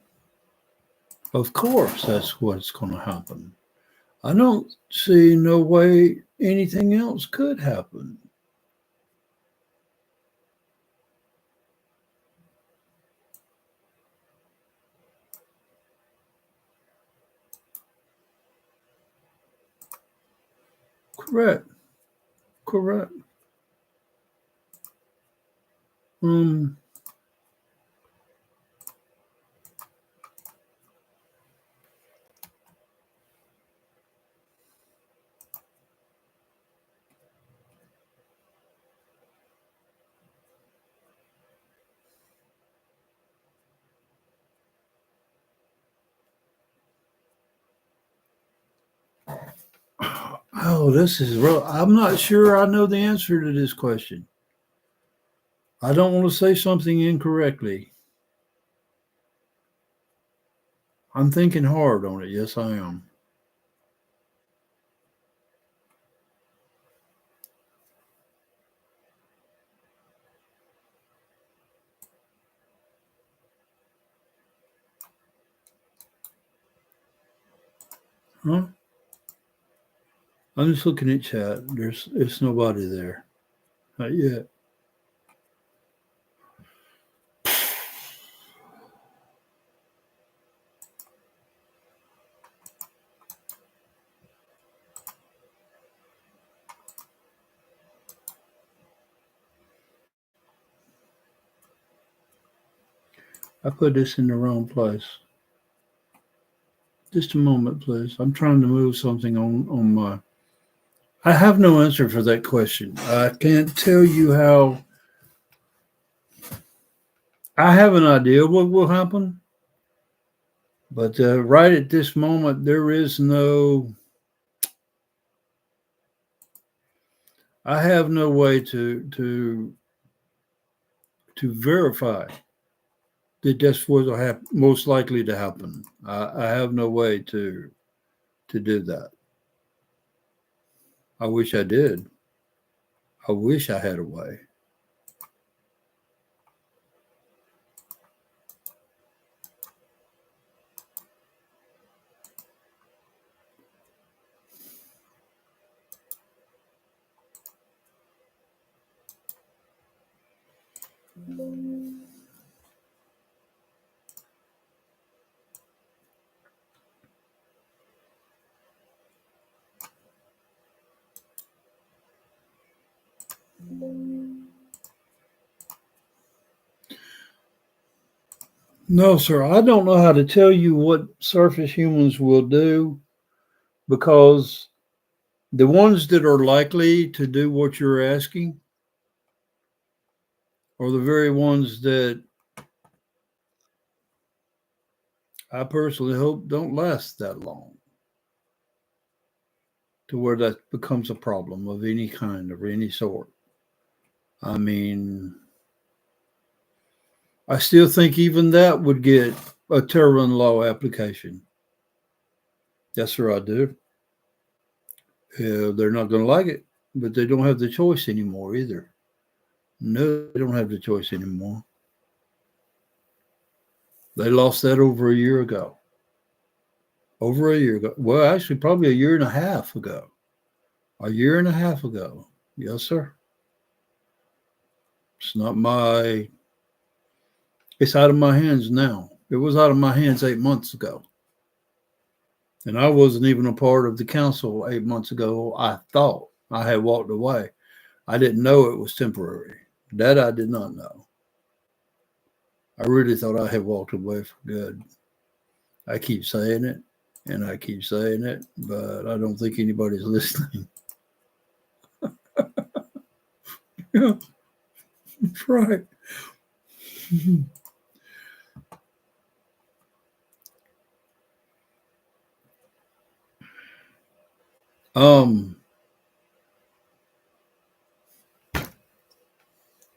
Of course, that's what's going to happen. I don't see no way anything else could happen. Correct. Correct. Um. Oh, this is real. I'm not sure I know the answer to this question. I don't want to say something incorrectly. I'm thinking hard on it. Yes, I am. Huh? I'm just looking at chat. It's nobody there. Not yet. I put this in the wrong place. Just a moment, please. I'm trying to move something on my. I have no answer for that question. I can't tell you how. I have an idea what will happen, but right at this moment, there is no. I have no way to verify that that's what will most likely to happen. I have no way to do that. I wish I did. I wish I had a way. No, sir. I don't know how to tell you what surface humans will do, because the ones that are likely to do what you're asking are the very ones that I personally hope don't last that long, to where that becomes a problem of any kind or any sort. I mean, I still think even that would get a Terran law application. Yes, sir, I do. They're not going to like it, but they don't have the choice anymore either. No, they don't have the choice anymore. They lost that over a year ago. Over a year ago. Well, actually, probably a year and a half ago. A year and a half ago. Yes, sir. It's not my, it's out of my hands now. It was out of my hands 8 months ago. And I wasn't even a part of the council 8 months ago. I thought I had walked away. I didn't know it was temporary. That I did not know. I really thought I had walked away for good. I keep saying it, and I keep saying it, but I don't think anybody's listening. Yeah, that's right.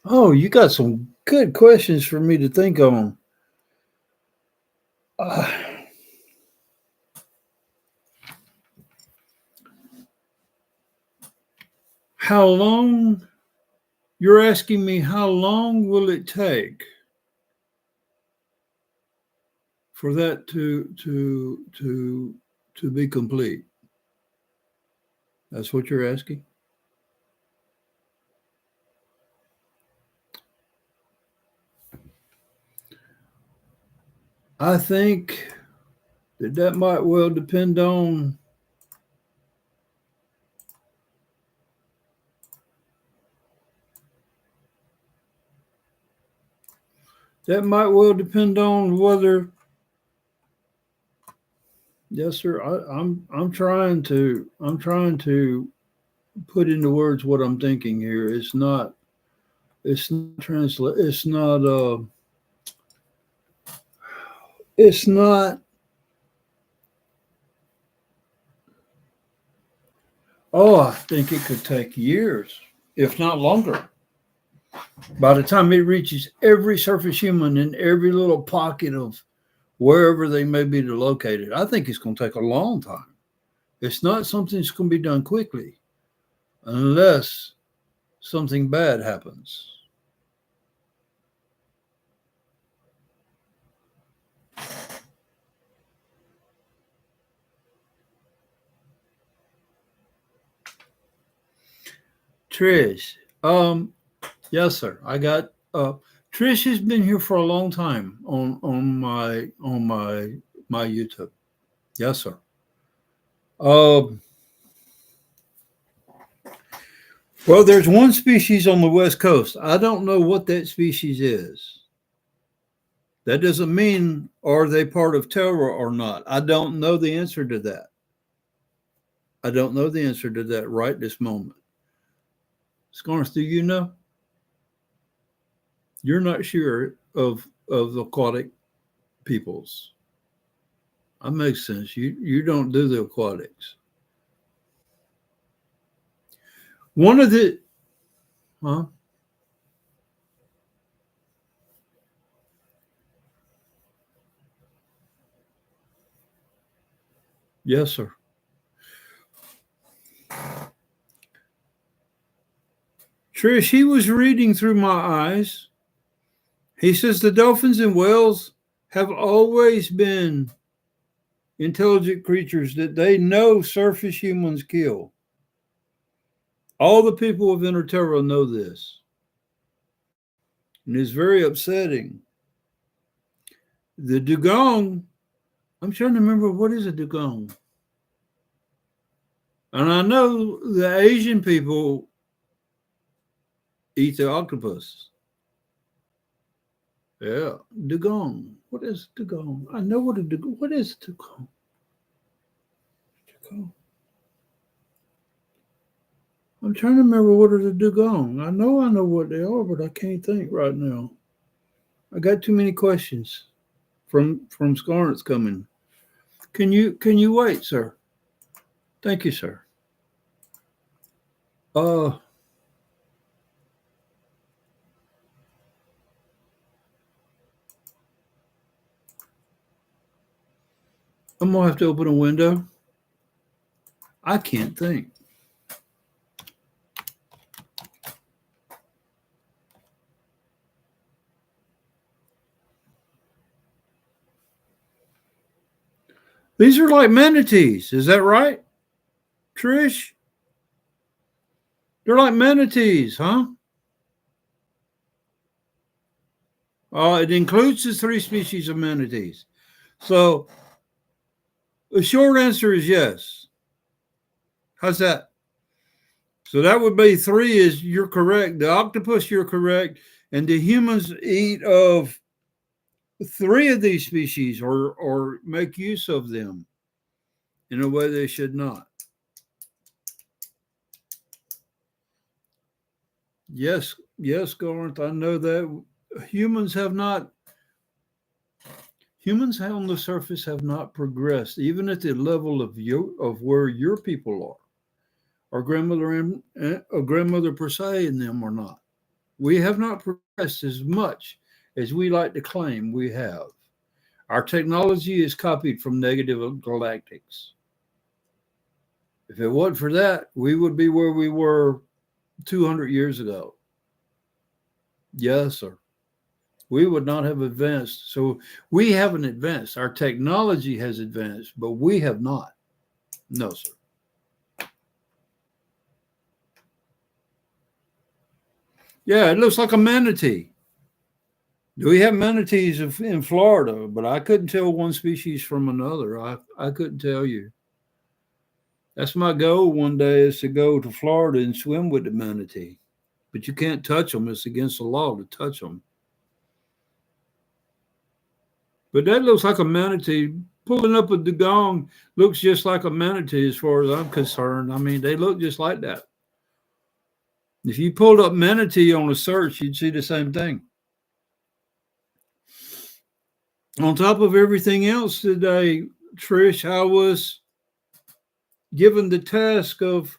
Oh, you got some good questions for me to think on. How long? You're asking me how long will it take for that to be complete? That's what you're asking? I think that might well depend on whether. Yes, sir. I'm trying to put into words what I'm thinking here. It's not. Oh, I think it could take years, if not longer. By the time it reaches every surface human in every little pocket of wherever they may be located, I think it's going to take a long time. It's not something that's going to be done quickly unless something bad happens. Trish, yes, sir. I got Trish has been here for a long time on my YouTube. Yes, sir. Well, there's one species on the West Coast. I don't know what that species is. That doesn't mean are they part of Terra or not. I don't know the answer to that. I don't know the answer to that right this moment. Skarnthe, do you know? You're not sure of aquatic peoples. That makes sense. You don't do the aquatics. One of the, huh? Yes, sir. Trish, he was reading through my eyes. He says the dolphins and whales have always been intelligent creatures that they know surface humans kill. All the people of Inner Terra know this. and it's very upsetting. The dugong, I'm trying to remember, what is a dugong? And I know the Asian people eat the octopus. Yeah, dugong. What is dugong? I know what a dugong. What is dugong? Dugong. I'm trying to remember what is a dugong. I know what they are, but I can't think right now. I got too many questions from Skarnthe coming. Can you wait, sir? Thank you, sir. Uh, I'm gonna have to open a window. I can't think. These are like manatees. Is that right, Trish? They're like manatees, huh? It includes the 3 species of manatees. So the short answer is yes. How's that? So that would be 3 is you're correct. The octopus, you're correct. And the humans eat of 3 of these species or make use of them in a way they should not. Yes, Garth, I know that humans on the surface have not progressed, even at the level of where your people are. Our grandmother per se and them are not. We have not progressed as much as we like to claim we have. Our technology is copied from negative galactics. If it wasn't for that, we would be where we were 200 years ago. Yes, sir. We would not have advanced. So we haven't advanced. Our technology has advanced, but we have not. No, sir. Yeah, it looks like a manatee. We have manatees in Florida, but I couldn't tell one species from another. I couldn't tell you. That's my goal one day is to go to Florida and swim with the manatee. But you can't touch them. It's against the law to touch them. But that looks like a manatee. Pulling up a dugong looks just like a manatee as far as I'm concerned. I mean, they look just like that. If you pulled up manatee on a search, you'd see the same thing. On top of everything else today, Trish, I was given the task of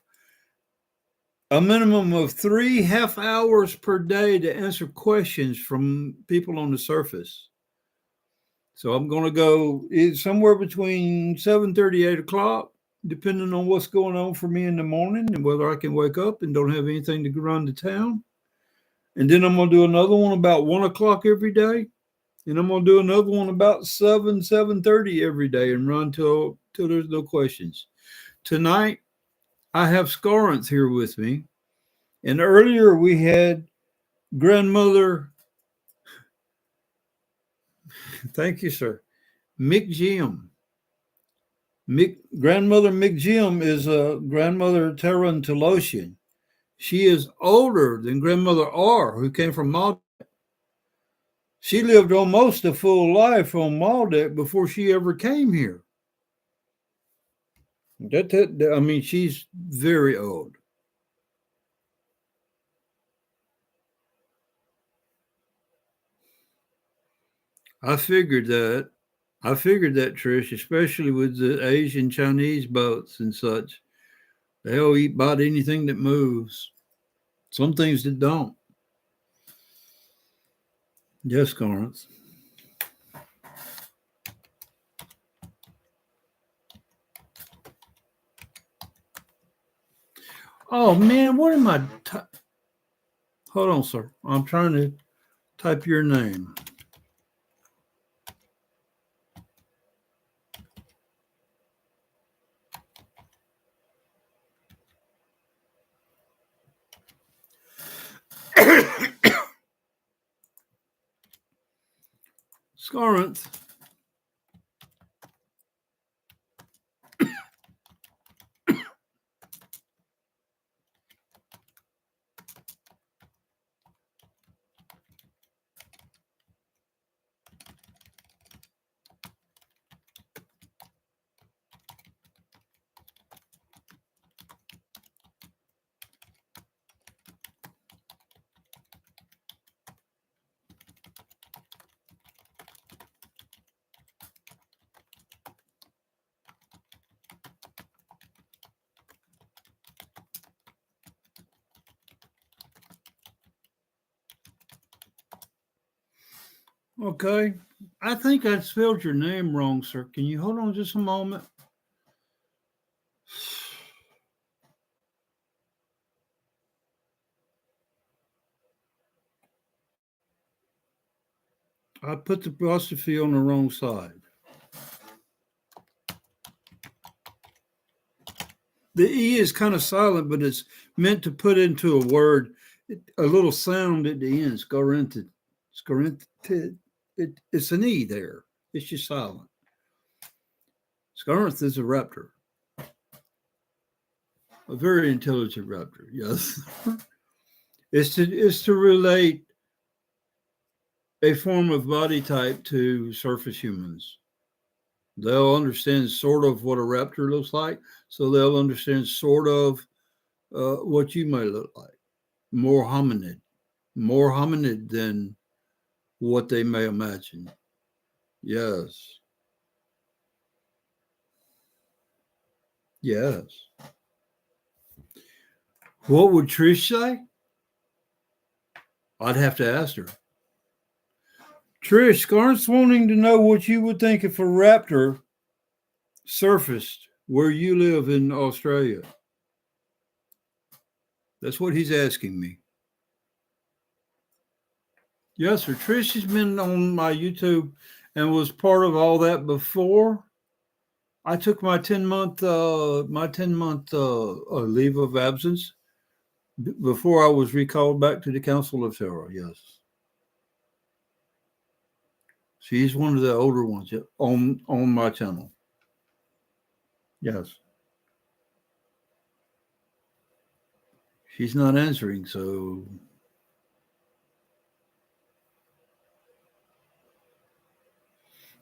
a minimum of 3 half hours per day to answer questions from people on the surface. So I'm going to go somewhere between 7:30, 8 o'clock, depending on what's going on for me in the morning and whether I can wake up and don't have anything to run to town. And then I'm going to do another one about 1 o'clock every day. And I'm going to do another one about 7:30 every day and run till there's no questions. Tonight, I have Skarnthe here with me. And earlier we had grandmother, thank you, sir, Mik'Ji'em. Grandmother Mik'Ji'em is a grandmother Terran Telosian. She is older than grandmother R, who came from Maldek. She lived almost a full life on Maldek before she ever came here. I mean, she's very old. I figured that, Trish, especially with the Asian Chinese boats and such. They'll eat about anything that moves. Some things that don't. Yes, Skarnthe. Oh man, what am I? Hold on, sir. I'm trying to type your name. Skarnthe. Okay. I think I spelled your name wrong, sir. Can you hold on just a moment? I put the apostrophe on the wrong side. The E is kind of silent, but it's meant to put into a word a little sound at the end. Skarnthe. It's an E there. It's just silent. Skarnthe is a raptor. A very intelligent raptor, yes. It's to relate a form of body type to surface humans. They'll understand sort of what a raptor looks like, so they'll understand sort of what you may look like. More hominid than what they may imagine. Yes. Yes. What would Trish say? I'd have to ask her. Trish, Skarnthe's wanting to know what you would think if a raptor surfaced where you live in Australia. That's what he's asking me. Yes, sir. Trish has been on my YouTube and was part of all that before. I took my 10-month leave of absence before I was recalled back to the Council of Terra. Yes, she's one of the older ones on my channel. Yes, she's not answering, so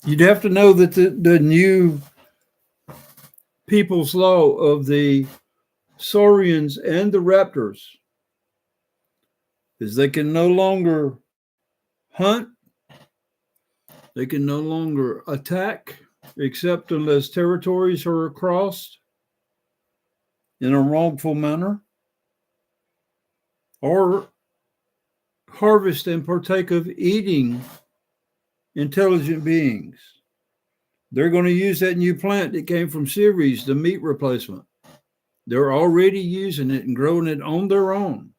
you'd have to know that the new people's law of the Saurians and the Raptors is they can no longer hunt, they can no longer attack, except unless territories are crossed in a wrongful manner, or harvest and partake of eating intelligent beings. They're going to use that new plant that came from Ceres, the meat replacement. They're already using it and growing it on their own.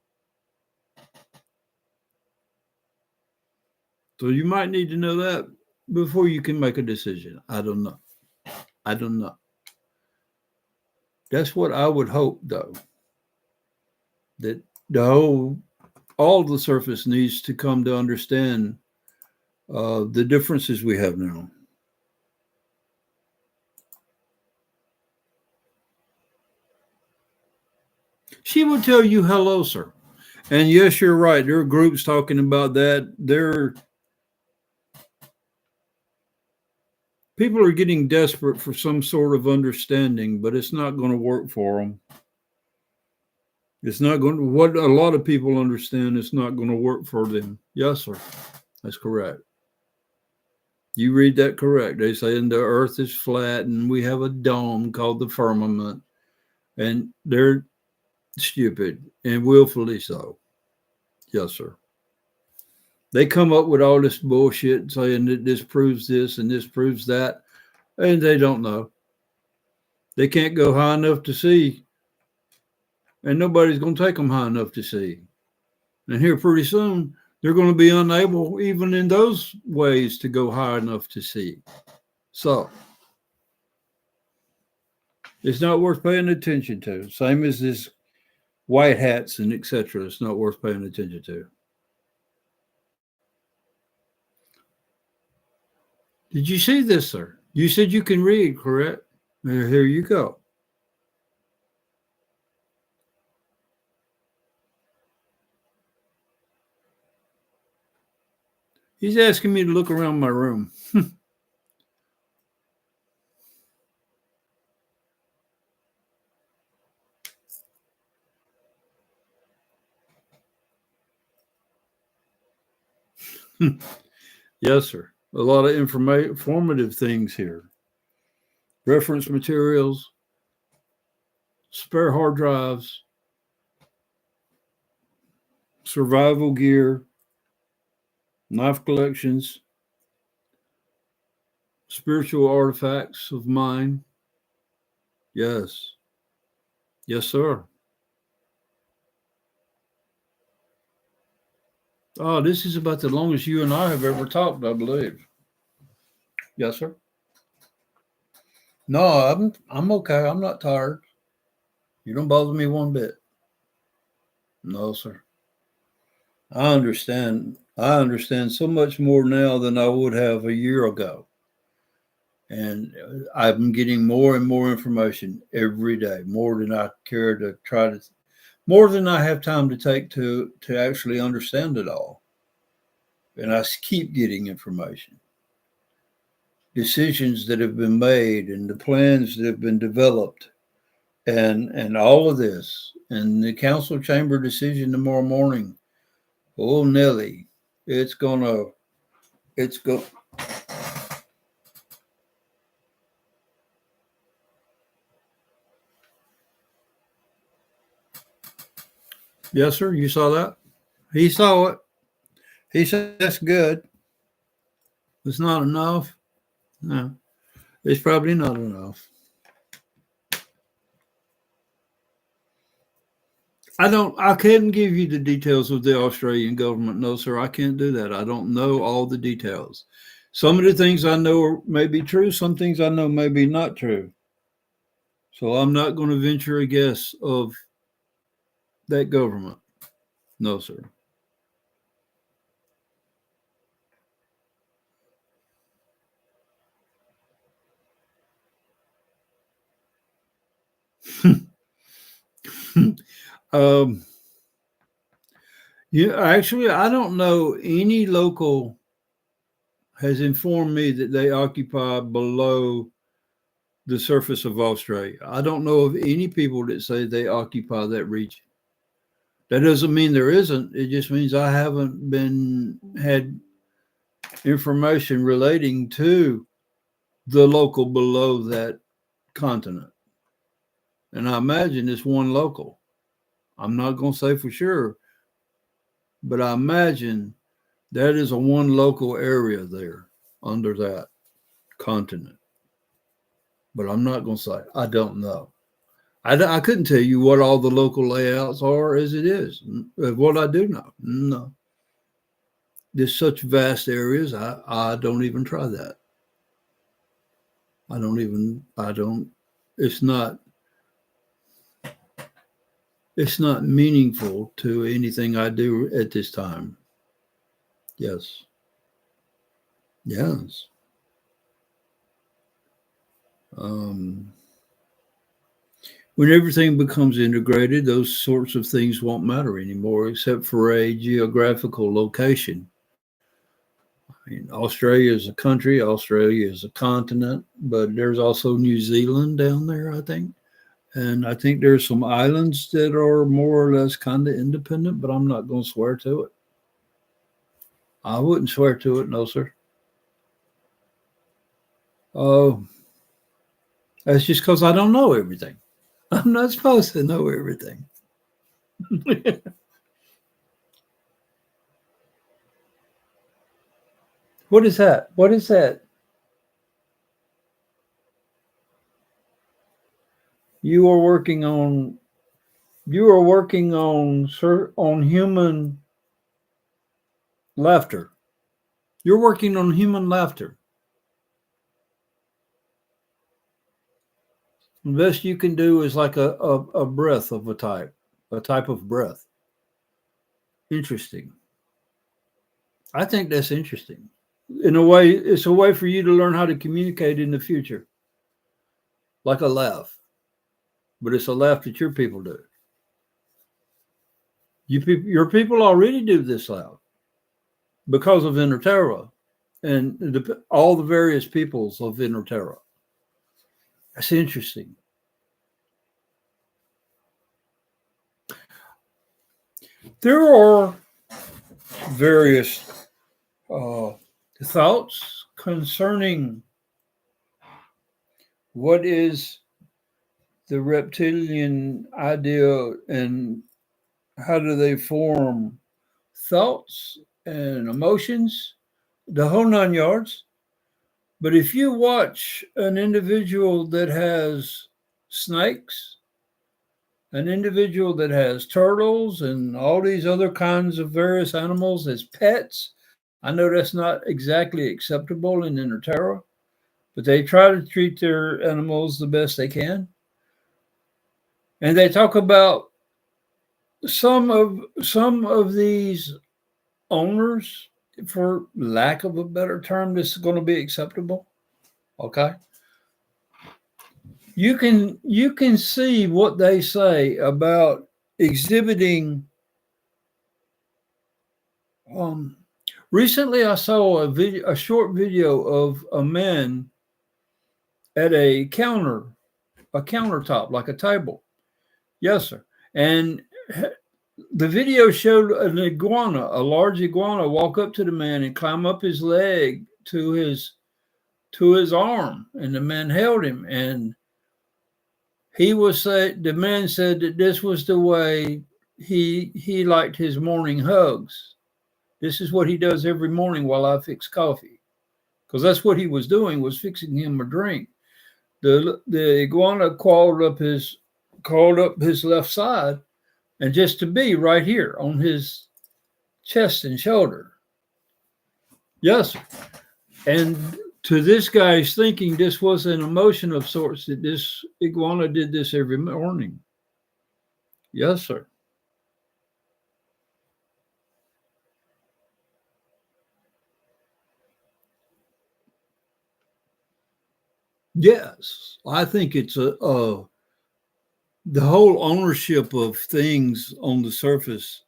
So you might need to know that before you can make a decision. I don't know. That's what I would hope, though, that all the surface needs to come to understand the differences we have now. She would tell you hello, sir. And yes, you're right. There are groups talking about that. People are getting desperate for some sort of understanding, but it's not going to work for them. It's not going to, what a lot of people understand, it's not going to work for them. Yes, sir. That's correct. You read that correct. They say the earth is flat and we have a dome called the firmament, and they're stupid and willfully so. Yes, sir. They come up with all this bullshit saying that this proves this and this proves that, and they don't know. They can't go high enough to see, and nobody's going to take them high enough to see. And here pretty soon, they're going to be unable, even in those ways, to go high enough to see. So it's not worth paying attention to. Same as this white hats and etc. It's not worth paying attention to. Did you see this, sir? You said you can read, correct? Here you go. He's asking me to look around my room. Yes, sir. A lot of informative things here. Reference materials, spare hard drives, survival gear, knife collections, spiritual artifacts of mine. Yes. Yes, sir. Oh, this is about the longest you and I have ever talked, I believe. Yes, sir. No, I'm okay. I'm not tired. You don't bother me one bit. No, sir. I understand. I understand so much more now than I would have a year ago. And I'm getting more and more information every day, more than I care to try to, more than I have time to take to actually understand it all. And I keep getting information, decisions that have been made, and the plans that have been developed, and all of this, and the council chamber decision tomorrow morning. Oh, Nelly, it's go. Yes, sir. You saw that? He saw it. He said that's good. It's not enough. No, it's probably not enough. I couldn't give you the details of the Australian government. No, sir, I can't do that. I don't know all the details. Some of the things I know may be true. Some things I know may be not true. So I'm not going to venture a guess of that government. No, sir. um, yeah, actually, I don't know any local has informed me that they occupy below the surface of Australia. I don't know of any people that say they occupy that region. That doesn't mean there isn't. It just means I haven't been had information relating to the local below that continent. And I imagine it's one local. I'm not going to say for sure, but I imagine that is a one local area there under that continent. But I'm not going to say. I don't know. I couldn't tell you what all the local layouts are as it is. What I do know. No. There's such vast areas, I don't even try that. It's not meaningful to anything I do at this time. Yes. Yes. When everything becomes integrated, those sorts of things won't matter anymore, except for a geographical location. I mean, Australia is a country, Australia is a continent, but there's also New Zealand down there, I think. And I think there's some islands that are more or less kind of independent, but I'm not going to swear to it. I wouldn't swear to it, no, sir. Oh, that's just because I don't know everything. I'm not supposed to know everything. What is that? What is that? You are working on on human laughter. You're working on human laughter. The best you can do is like a breath of a type of breath. Interesting. I think that's interesting. In a way, it's a way for you to learn how to communicate in the future, like a laugh, but it's a laugh that your people do. Your people already do this laugh because of Inner Terra and all the various peoples of Inner Terra. That's interesting. There are various thoughts concerning what is the reptilian idea and how do they form thoughts and emotions, the whole 9 yards. But if you watch an individual that has snakes, an individual that has turtles and all these other kinds of various animals as pets, I know that's not exactly acceptable in Inner Terra, but they try to treat their animals the best they can. And they talk about some of these owners, for lack of a better term, this is going to be acceptable. Okay. You can see what they say about exhibiting. Recently, I saw a short video of a man at a countertop, like a table. Yes, sir. And the video showed an iguana, a large iguana, walk up to the man and climb up his leg to his arm, and the man held him. And the man said that this was the way he liked his morning hugs. This is what he does every morning while I fix coffee, because that's what he was doing, was fixing him a drink. The iguana crawled up his left side, and just to be right here on his chest and shoulder. Yes. And to this guy's thinking, this was an emotion of sorts, that this iguana did this every morning. Yes, sir. Yes, I think it's the whole ownership of things on the surface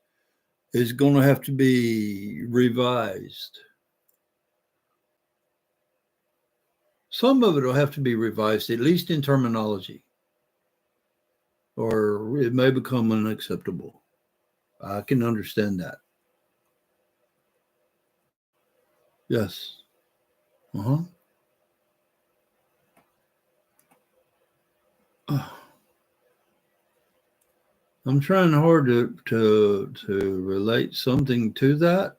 is going to have to be revised. Some of it will have to be revised, at least in terminology, or it may become unacceptable. I can understand that. Yes. Uh-huh. I'm trying hard to relate something to that.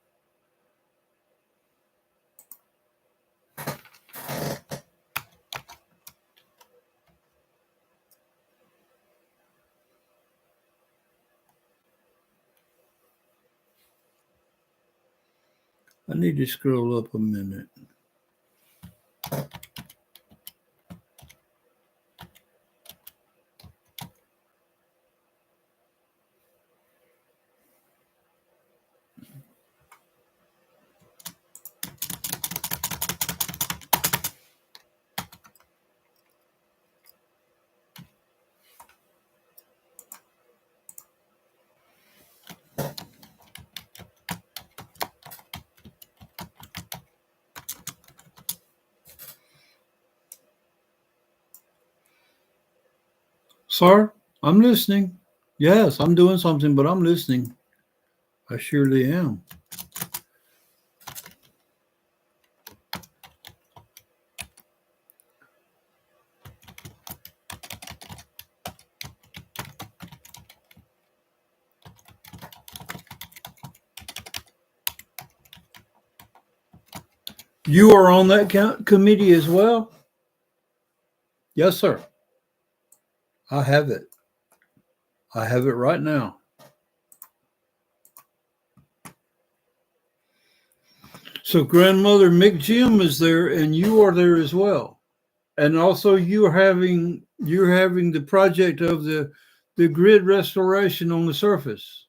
I need to scroll up a minute. Sir, I'm listening. Yes, I'm doing something, but I'm listening. I surely am. You are on that committee as well? Yes, sir. I have it. I have it right now. So grandmother Mik'Ji'em is there, and you are there as well. And also you're having the project of the grid restoration on the surface,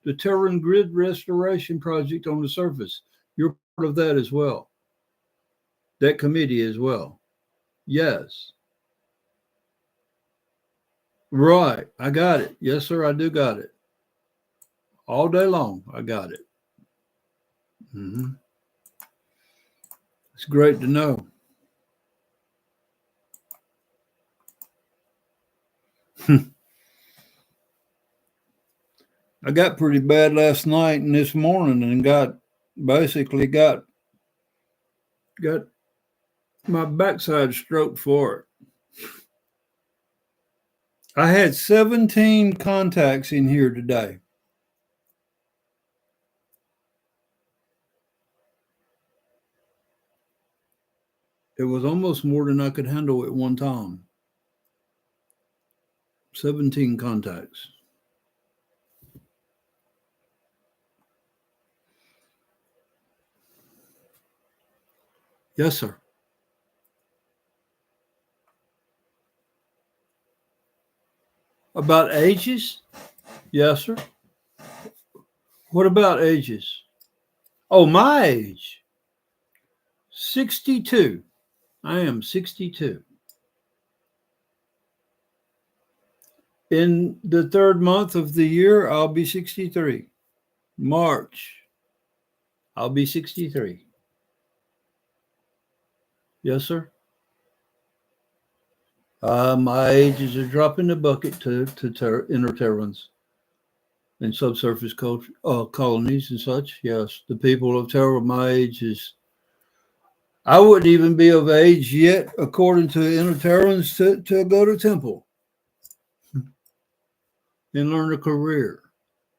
the Terran grid restoration project on the surface. You're part of that as well. that committee as well. Yes. Right. I got it. Yes, sir. I do got it. All day long. I got it. Mm-hmm. It's great to know. I got pretty bad last night and this morning, and got my backside stroked for it. I had 17 contacts in here today. It was almost more than I could handle at one time. 17 contacts. Yes, sir. About ages? Yes, sir. What about ages? Oh, my age. 62. I am 62. In the third month of the year, I'll be 63. March, I'll be 63. Yes, sir. My age is a drop in the bucket to inter-Terrans and subsurface culture, colonies and such. Yes, the people of Terra, my age is. I wouldn't even be of age yet, according to inter-Terrans, to go to temple and learn a career.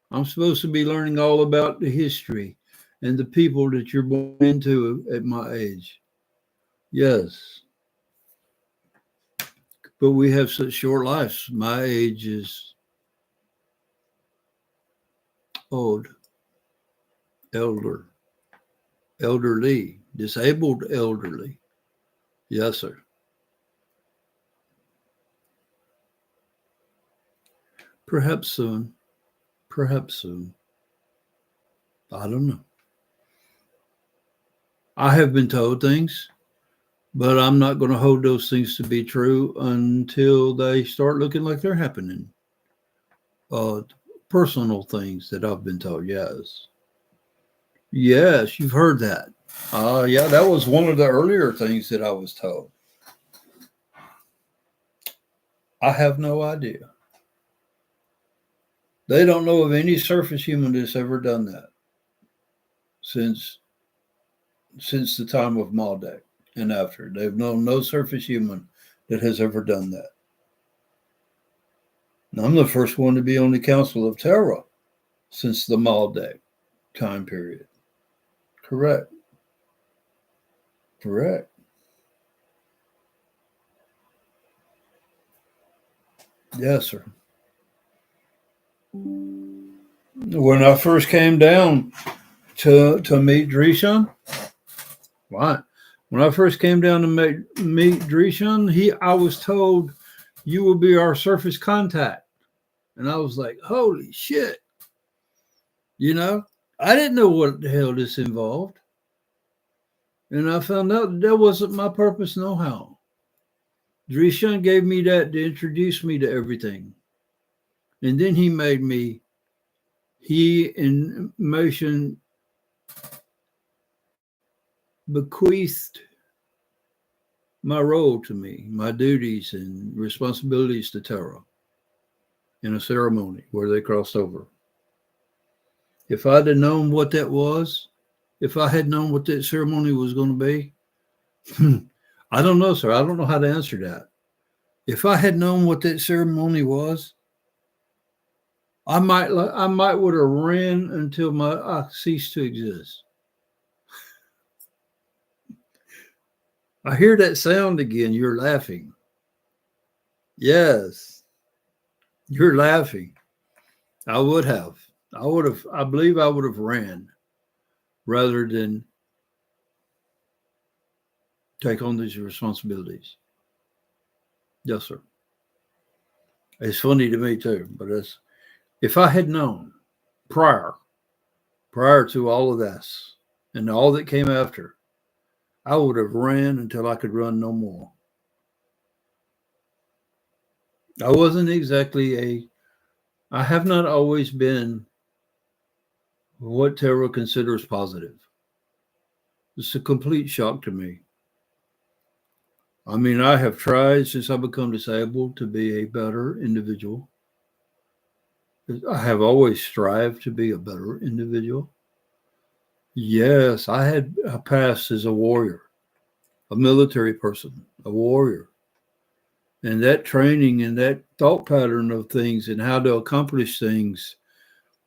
I'm supposed to be learning all about the history and the people that you're born into at my age. Yes. But we have such short lives. My age is old, elderly, disabled elderly. Yes, sir. Perhaps soon. Perhaps soon. I don't know. I have been told things, but I'm not going to hold those things to be true until they start looking like they're happening. Personal things that I've been told, yes. Yes, you've heard that. Yeah, that was one of the earlier things that I was told. I have no idea. They don't know of any surface human that's ever done that since the time of Maldek and after. They've known no surface human that has ever done that. And I'm the first one to be on the Council of Terra since the Maldek time period. Correct. Correct. Yes, sir. When I first came down to meet Drishan, right? When I first came down to meet Drishan, I was told you will be our surface contact, and I was like, holy shit! You know, I didn't know what the hell this involved, and I found out that wasn't my purpose, no how. Drishan gave me that to introduce me to everything, and then he in motion bequeathed my role to me, my duties and responsibilities to Terra in a ceremony where they crossed over. If I'd have known what that was, if I had known what that ceremony was going to be, I don't know, sir. I don't know how to answer that. If I had known what that ceremony was, I might would have ran until I ceased to exist. I hear that sound again. You're laughing. Yes, you're laughing. I would have. I believe I would have ran rather than take on these responsibilities. Yes, sir. It's funny to me too, but if I had known prior to all of this and all that came after, I would have ran until I could run no more. I wasn't exactly I have not always been what Terra considers positive. It's a complete shock to me. I mean, I have tried since I become disabled to be a better individual. I have always strived to be a better individual. Yes, I had a past as a warrior, a military person, a warrior. And that training and that thought pattern of things and how to accomplish things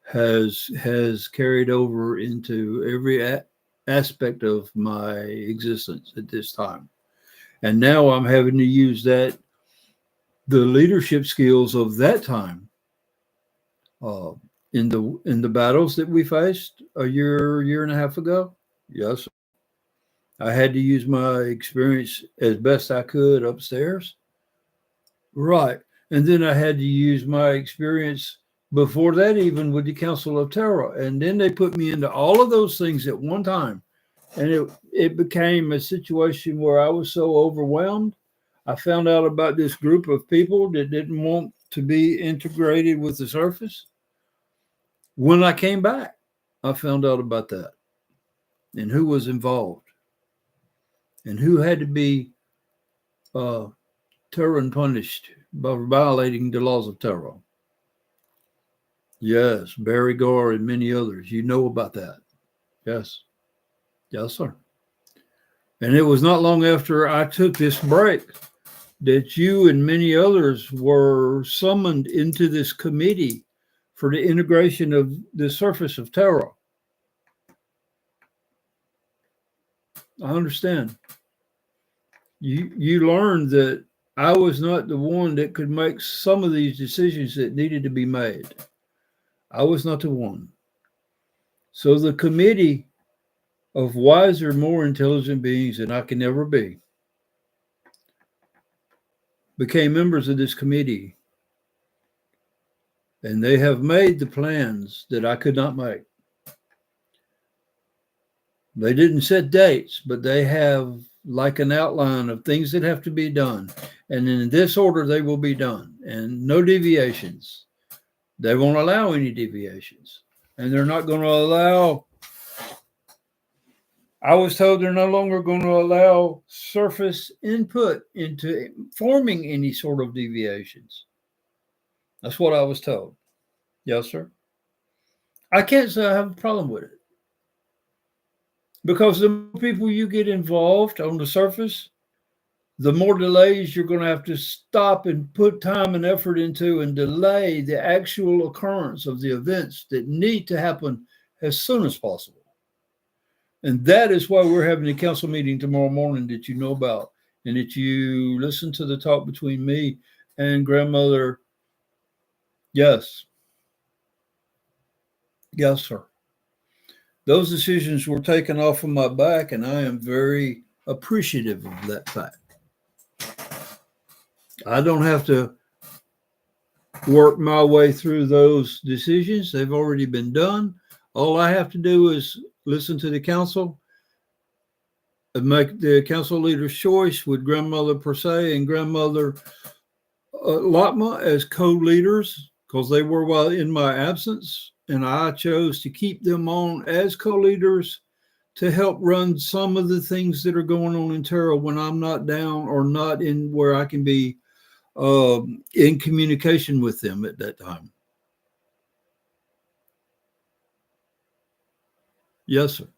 has carried over into every aspect of my existence at this time. And now I'm having to use the leadership skills of that time in the battles that we faced a year and a half ago. Yes, I had to use my experience as best I could upstairs. Right. And then I had to use my experience before that, even with the Council of Terra. And then they put me into all of those things at one time. And it became a situation where I was so overwhelmed. I found out about this group of people that didn't want to be integrated with the surface. When I came back, I found out about that and who was involved and who had to be Terran punished by violating the laws of Terra. Yes, Barry Gore and many others. You know about that. Yes. Yes, sir. And it was not long after I took this break that you and many others were summoned into this committee for the integration of the surface of Terra. I understand. You learned that I was not the one that could make some of these decisions that needed to be made. I was not the one. So the committee of wiser, more intelligent beings than I can ever be became members of this committee. And they have made the plans that I could not make. They didn't set dates, but they have like an outline of things that have to be done. And in this order, they will be done. And no deviations. They won't allow any deviations. And they're not going to allow, I was told they're no longer going to allow surface input into forming any sort of deviations. That's what I was told. Yes, sir. I can't say I have a problem with it. Because the more people you get involved on the surface, the more delays you're going to have to stop and put time and effort into and delay the actual occurrence of the events that need to happen as soon as possible. And that is why we're having a council meeting tomorrow morning that you know about and that you listen to the talk between me and grandmother. Yes. Yes, sir. Those decisions were taken off of my back, and I am very appreciative of that fact. I don't have to work my way through those decisions. They've already been done. All I have to do is listen to the council and make the council leader's choice with Grandmother Per Se and Grandmother Lotma as co-leaders, because they were while in my absence, and I chose to keep them on as co-leaders to help run some of the things that are going on in Terra when I'm not down or not in where I can be in communication with them at that time. Yes, sir.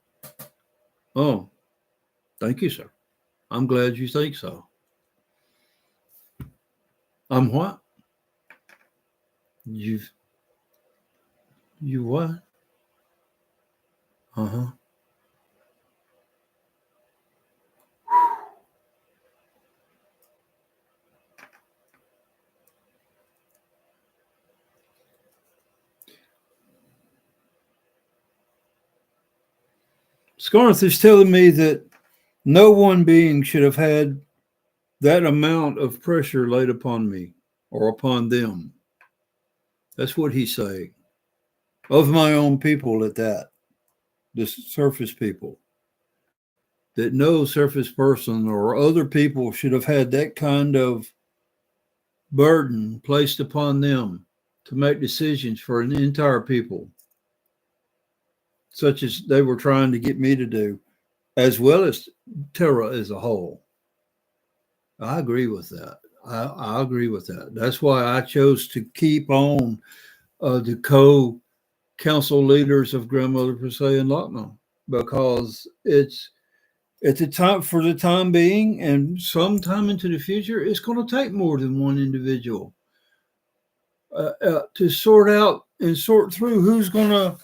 Oh, thank you, sir. I'm glad you think so. I'm what? You what? Uh-huh. Skarnthe is telling me that no one being should have had that amount of pressure laid upon me or upon them. That's what he's saying. Of my own people at that, the surface people. that no surface person or other people should have had that kind of burden placed upon them to make decisions for an entire people, such as they were trying to get me to do, as well as Terra as a whole. I agree with that. I agree with that. That's why I chose to keep on the co-council leaders of Grandmother Persei and Lochna, because it's at the time, for the time being, and sometime into the future, it's going to take more than one individual to sort out and sort through who's going to.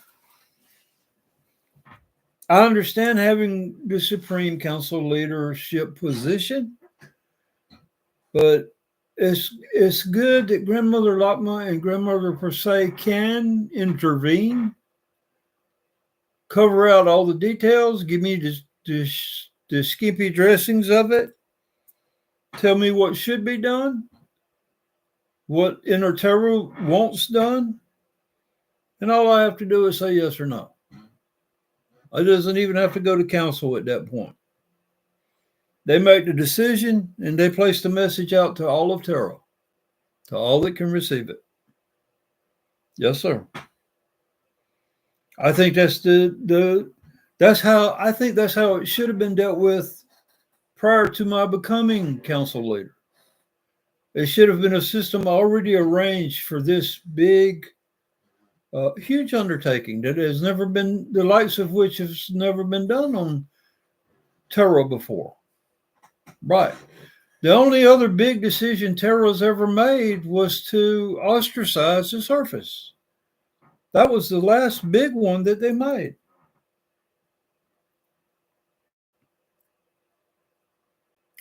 I understand having the Supreme Council leadership position, but it's good that Grandmother Lochna and Grandmother Persei can intervene, cover out all the details, give me the skimpy dressings of it, tell me what should be done, what Inner Terra wants done, and all I have to do is say yes or no. It doesn't even have to go to council at that point. They make the decision and they place the message out to all of Terra, to all that can receive it. Yes, sir. I think that's that's how it should have been dealt with prior to my becoming council leader. It should have been a system already arranged for this big, huge undertaking that has never been, the likes of which has never been done on Terra before. Right. The only other big decision Terra's ever made was to ostracize the surface. That was the last big one that they made.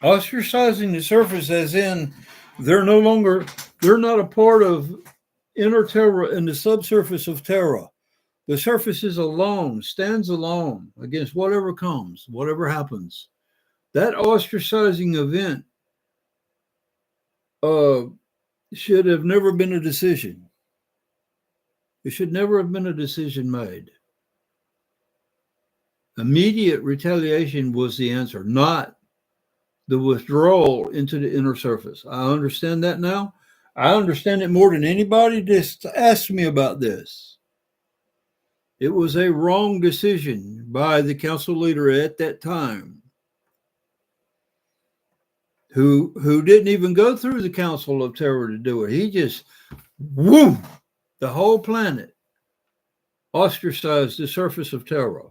Ostracizing the surface, as in they're not a part of Inner Terra and the subsurface of Terra. The surface is alone, stands alone against whatever comes, whatever happens. That ostracizing event should have never been a decision. It should never have been a decision made. Immediate retaliation was the answer, not the withdrawal into the inner surface. I understand that now. I understand it more than anybody just asked me about this. It was a wrong decision by the council leader at that time, who didn't even go through the Council of Terror to do it. He just, whoom, the whole planet ostracized the surface of Terra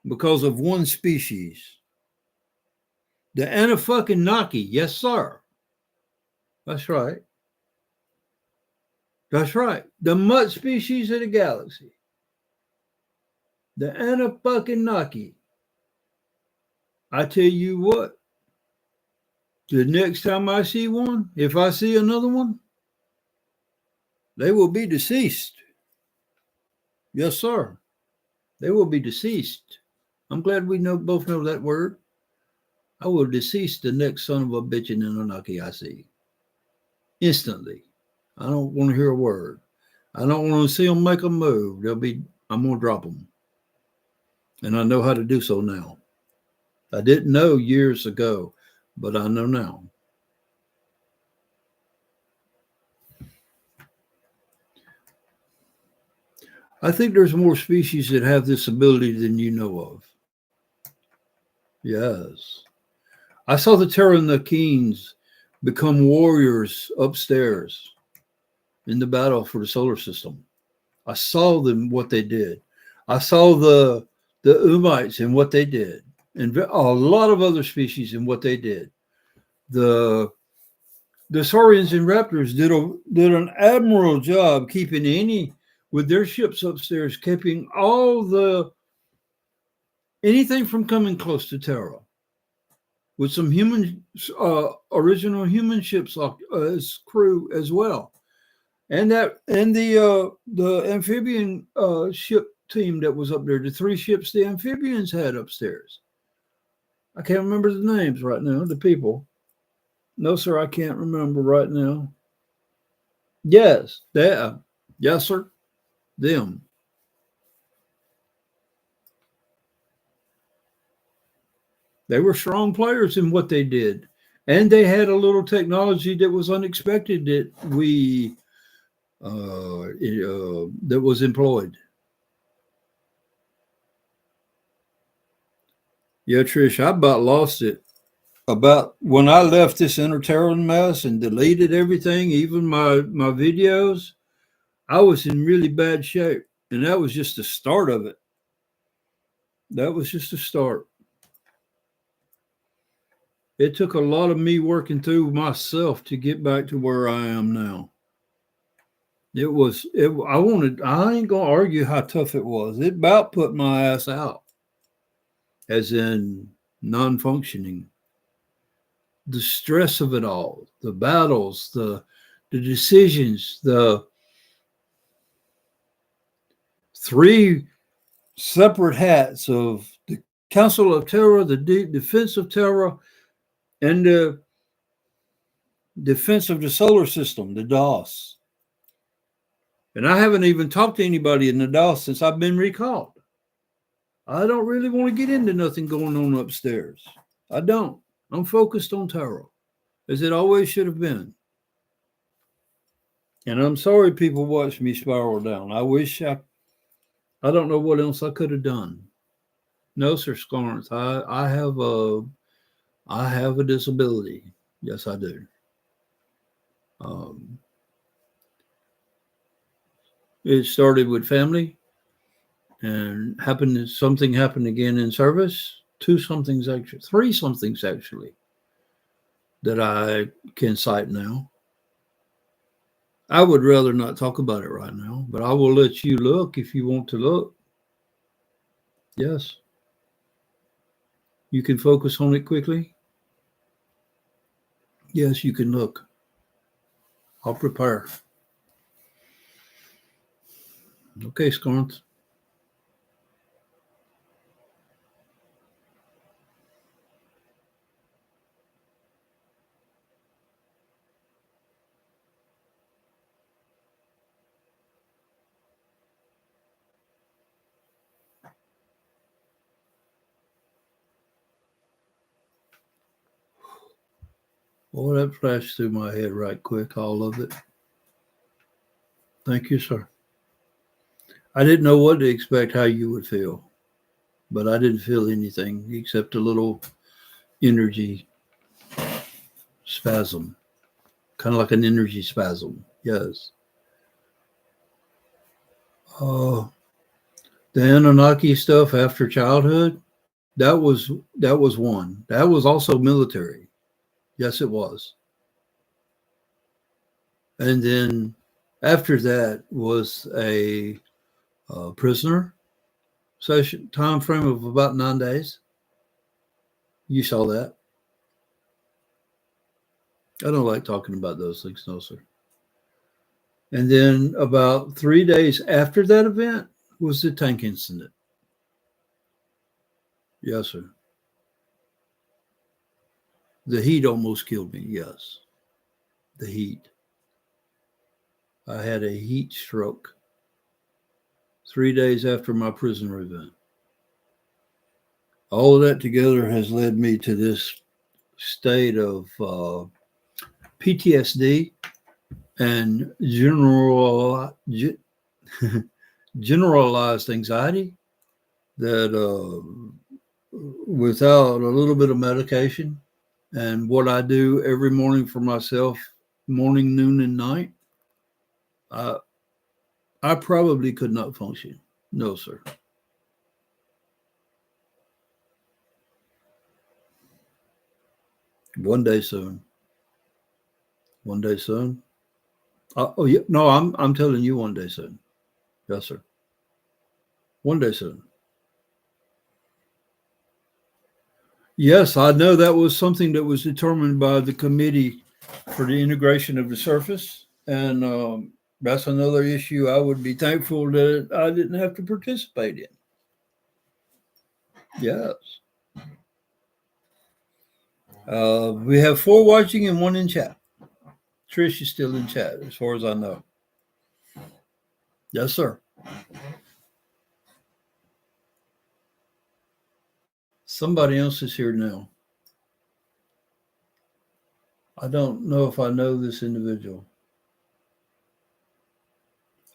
because of one species. The Anunnaki, yes, sir. That's right. That's right. The mutt species of the galaxy. The Anunnaki. I tell you what, the next time I see one, if I see another one, they will be deceased. Yes, sir. They will be deceased. I'm glad we both know that word. I will decease the next son of a bitch in Anunnaki I see. Instantly. I don't want to hear a word. I don't want to see them make a move. I'm going to drop them. And I know how to do so now. I didn't know years ago, but I know now. I think there's more species that have this ability than you know of. Yes. I saw the Terran Telosians become warriors upstairs in the battle for the solar system. I saw them, what they did. I saw the Umites and what they did, and a lot of other species and what they did. The Saurians and Raptors did an admirable job keeping with their ships upstairs, keeping anything from coming close to Terra, with some original human ships as crew as well, and the amphibian ship team that was up there, the 3 ships the amphibians had upstairs. I can't remember the names right now, the people. No, sir, I can't remember right now. Yes, yes, sir, them. They were strong players in what they did. And they had a little technology that was unexpected that that was employed. Yeah, Trish, I about lost it. About when I left this Terran mess and deleted everything, even my videos, I was in really bad shape. And that was just the start of it. That was just the start. It took a lot of me working through myself to get back to where I am now. I ain't gonna argue how tough it was. It about put my ass out, as in non-functioning. The stress of it all, the battles, the decisions, the 3 separate hats of the Council of Terra, the Defense of Terra, and the Defense of the Solar System, the DOS. And I haven't even talked to anybody in the DOS since I've been recalled. I don't really want to get into nothing going on upstairs. I don't. I'm focused on Terra, as it always should have been. And I'm sorry people watch me spiral down. I don't know what else I could have done. No, sir, Skarnthe. I have a disability. Yes, I do. It started with family, and something happened again in service. 3 somethings actually that I can cite now. I would rather not talk about it right now, but I will let you look if you want to look. Yes. You can focus on it quickly. Yes, you can look. I'll prepare. Okay, Skarnthe. Oh, that flashed through my head right quick, all of it. Thank you, sir. I didn't know what to expect, how you would feel, but I didn't feel anything except a little energy spasm, kind of like an energy spasm. Yes. The Anunnaki stuff after childhood, that was one. That was also military. Yes, it was. And then after that was a prisoner session time frame of about 9 days. You saw that. I don't like talking about those things, no, sir. And then about 3 days after that event was the tank incident. Yes, sir. The heat almost killed me. Yes. The heat. I had a heat stroke 3 days after my prisoner event. All of that together has led me to this state of PTSD and generalized anxiety that without a little bit of medication and what I do every morning for myself, morning, noon, and night, I probably could not function. No, sir. One day soon. One day soon. Oh yeah, no, I'm telling you, one day soon. Yes, sir. One day soon. Yes, I know that was something that was determined by the committee for the integration of the surface, and that's another issue I would be thankful that I didn't have to participate in. Yes. We have 4 watching and 1 in chat. Trish is still in chat, as far as I know. Yes, sir. Somebody else is here now. I don't know if I know this individual.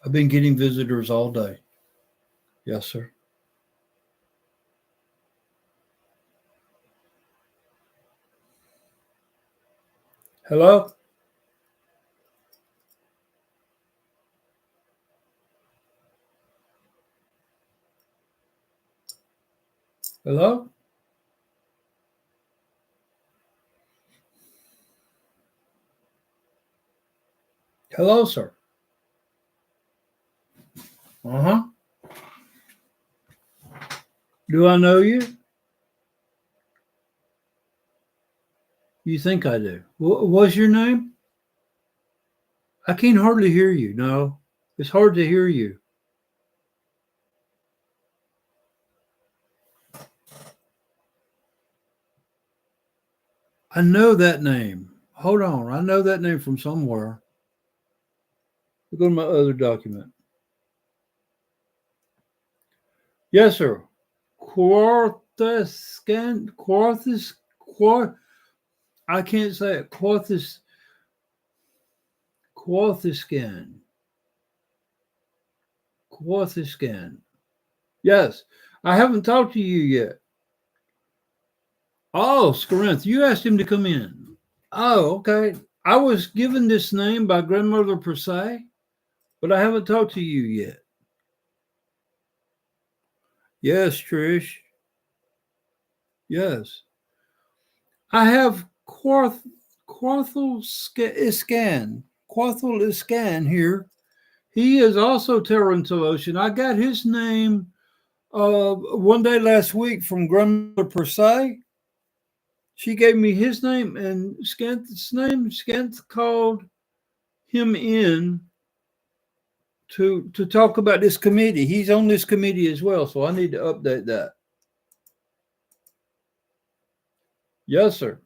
I've been getting visitors all day. Yes, sir. Hello? Hello? Hello, sir. Uh-huh. Do I know you? You think I do. What's your name? I can't hardly hear you. No, it's hard to hear you. I know that name. Hold on. I know that name from somewhere. Go to my other document. Yes, sir. Qruthal'Escan. I can't say it. Qruthal'Escan. Qruthal'Escan. Yes. I haven't talked to you yet. Oh, Skarnthe, you asked him to come in. Oh, okay. I was given this name by grandmother per se, but I haven't talked to you yet. Yes, Trish. Yes. I have Qruthal'Escan here. He is also Terran Telosian. I got his name one day last week from grandmother per se. She gave me his name and Skanthe's name. Skanthe called him in to talk about this committee. He's on this committee as well, so I need to update that. Yes, sir.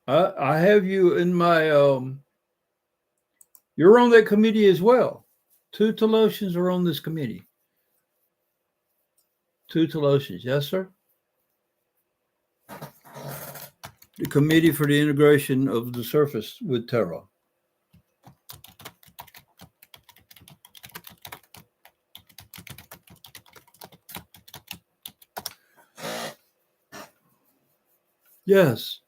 I have you in my you're on that committee as well. 2 Telosians are on this committee. 2 Telosians, yes, sir. The Committee for the Integration of the Surface with Terra. Yes.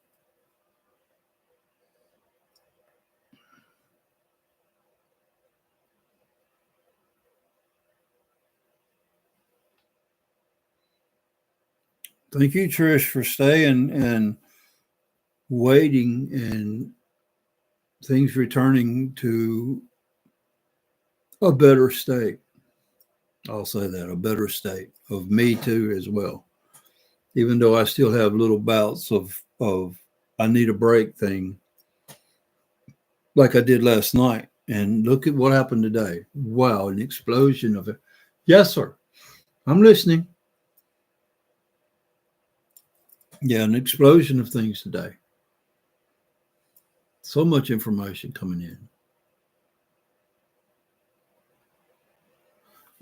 Thank you, Trish, for staying and waiting and things returning to a better state. I'll say that, a better state of me too as well. Even though I still have little bouts of I need a break thing like I did last night. And look at what happened today. Wow, an explosion of it. Yes, sir. I'm listening. Yeah, an explosion of things today. So much information coming in.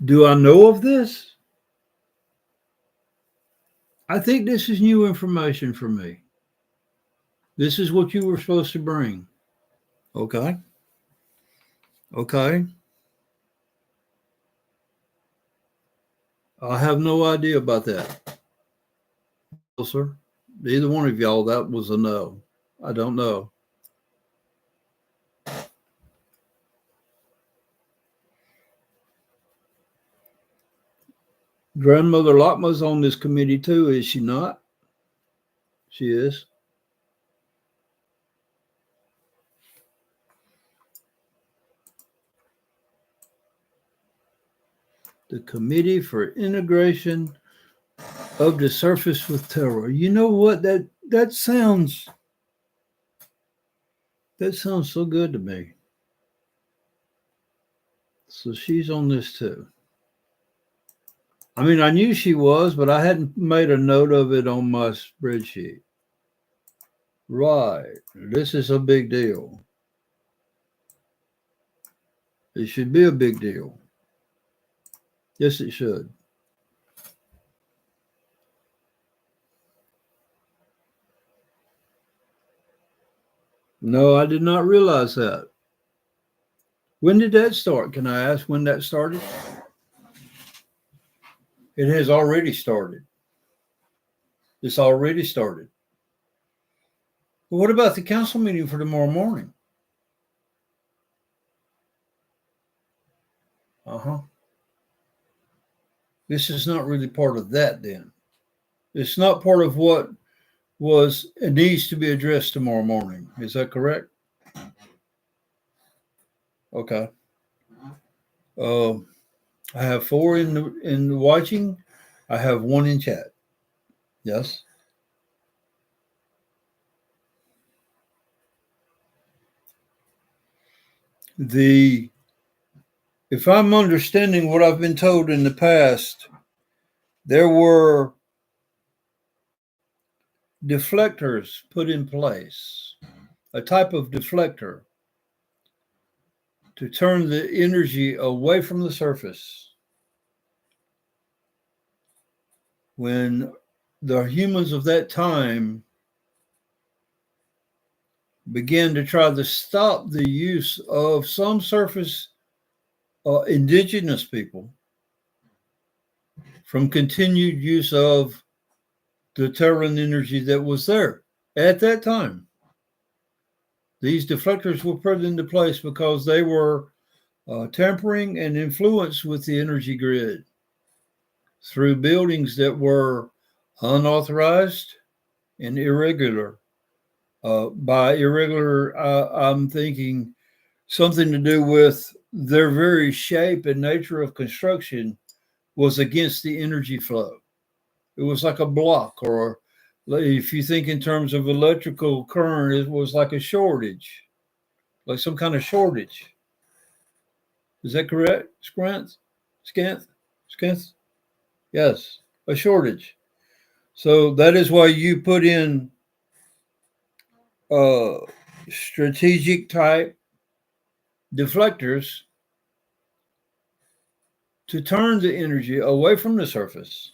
Do I know of this? I think this is new information for me. This is what you were supposed to bring. Okay. Okay. I have no idea about that. No, sir. Either one of y'all, that was a no. I don't know. Grandmother Lotma's on this committee too, is she not? She is. The Committee for Integration of the Surface with Terra. You know what? That sounds so good to me. So she's on this too. I mean, I knew she was, but I hadn't made a note of it on my spreadsheet. Right. This is a big deal. It should be a big deal. Yes, it should. No, I did not realize that. When did that start? Can I ask when that started? It has already started. It's already started. But what about the council meeting for tomorrow morning? Uh-huh. This is not really part of that then. It's not part of what it needs to be addressed tomorrow morning. Is that correct? Okay. I have 4 in the watching. I have 1 in chat. Yes. If I'm understanding what I've been told in the past, there were deflectors put in place, a type of deflector to turn the energy away from the surface. When the humans of that time began to try to stop the use of some surface indigenous people from continued use of the Terran energy that was there at that time. These deflectors were put into place because they were tampering and influenced with the energy grid through buildings that were unauthorized and irregular. By irregular, I'm thinking something to do with their very shape and nature of construction was against the energy flow. It was like a block, or if you think in terms of electrical current, it was like a shortage, like some kind of shortage. Is that correct, Skanth? Yes, a shortage. So that is why you put in strategic type deflectors to turn the energy away from the surface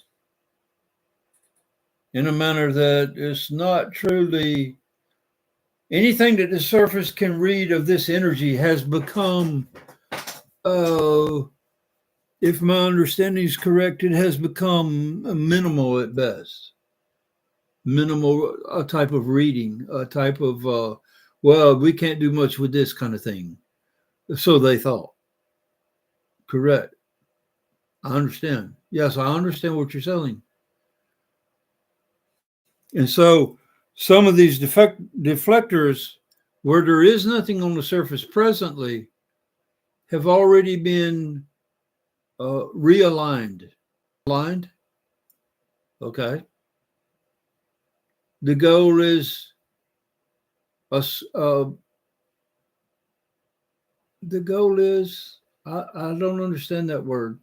in a manner that is not truly anything that the surface can read of this energy has become, if my understanding is correct, it has become minimal at best. Minimal, a type of reading, a type of, well, we can't do much with this kind of thing. So they thought. Correct. I understand. Yes, I understand what you're saying. And so some of these deflectors, where there is nothing on the surface presently, have already been realigned. Aligned? Okay. The goal is the goal is I don't understand that word.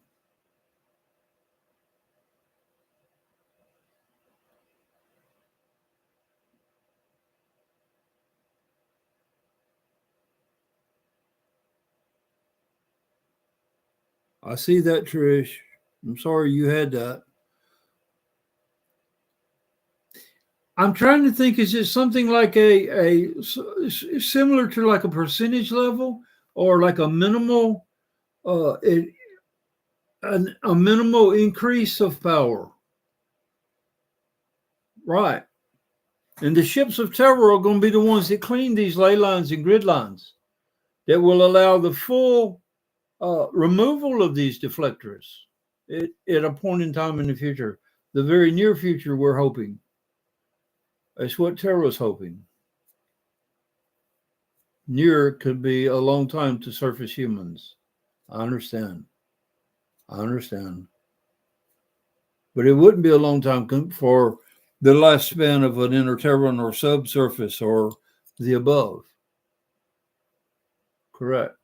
I see that, Trish. I'm sorry you had that. I'm trying to think, is it something like a similar to like a percentage level or like a minimal a minimal increase of power? Right. And the ships of terror are going to be the ones that clean these ley lines and grid lines that will allow the full removal of these deflectors at a point in time in the future, the very near future, we're hoping. That's what Terra's hoping. Near could be a long time to surface humans. I understand. But it wouldn't be a long time for the lifespan of an interterran or subsurface or the above. Correct.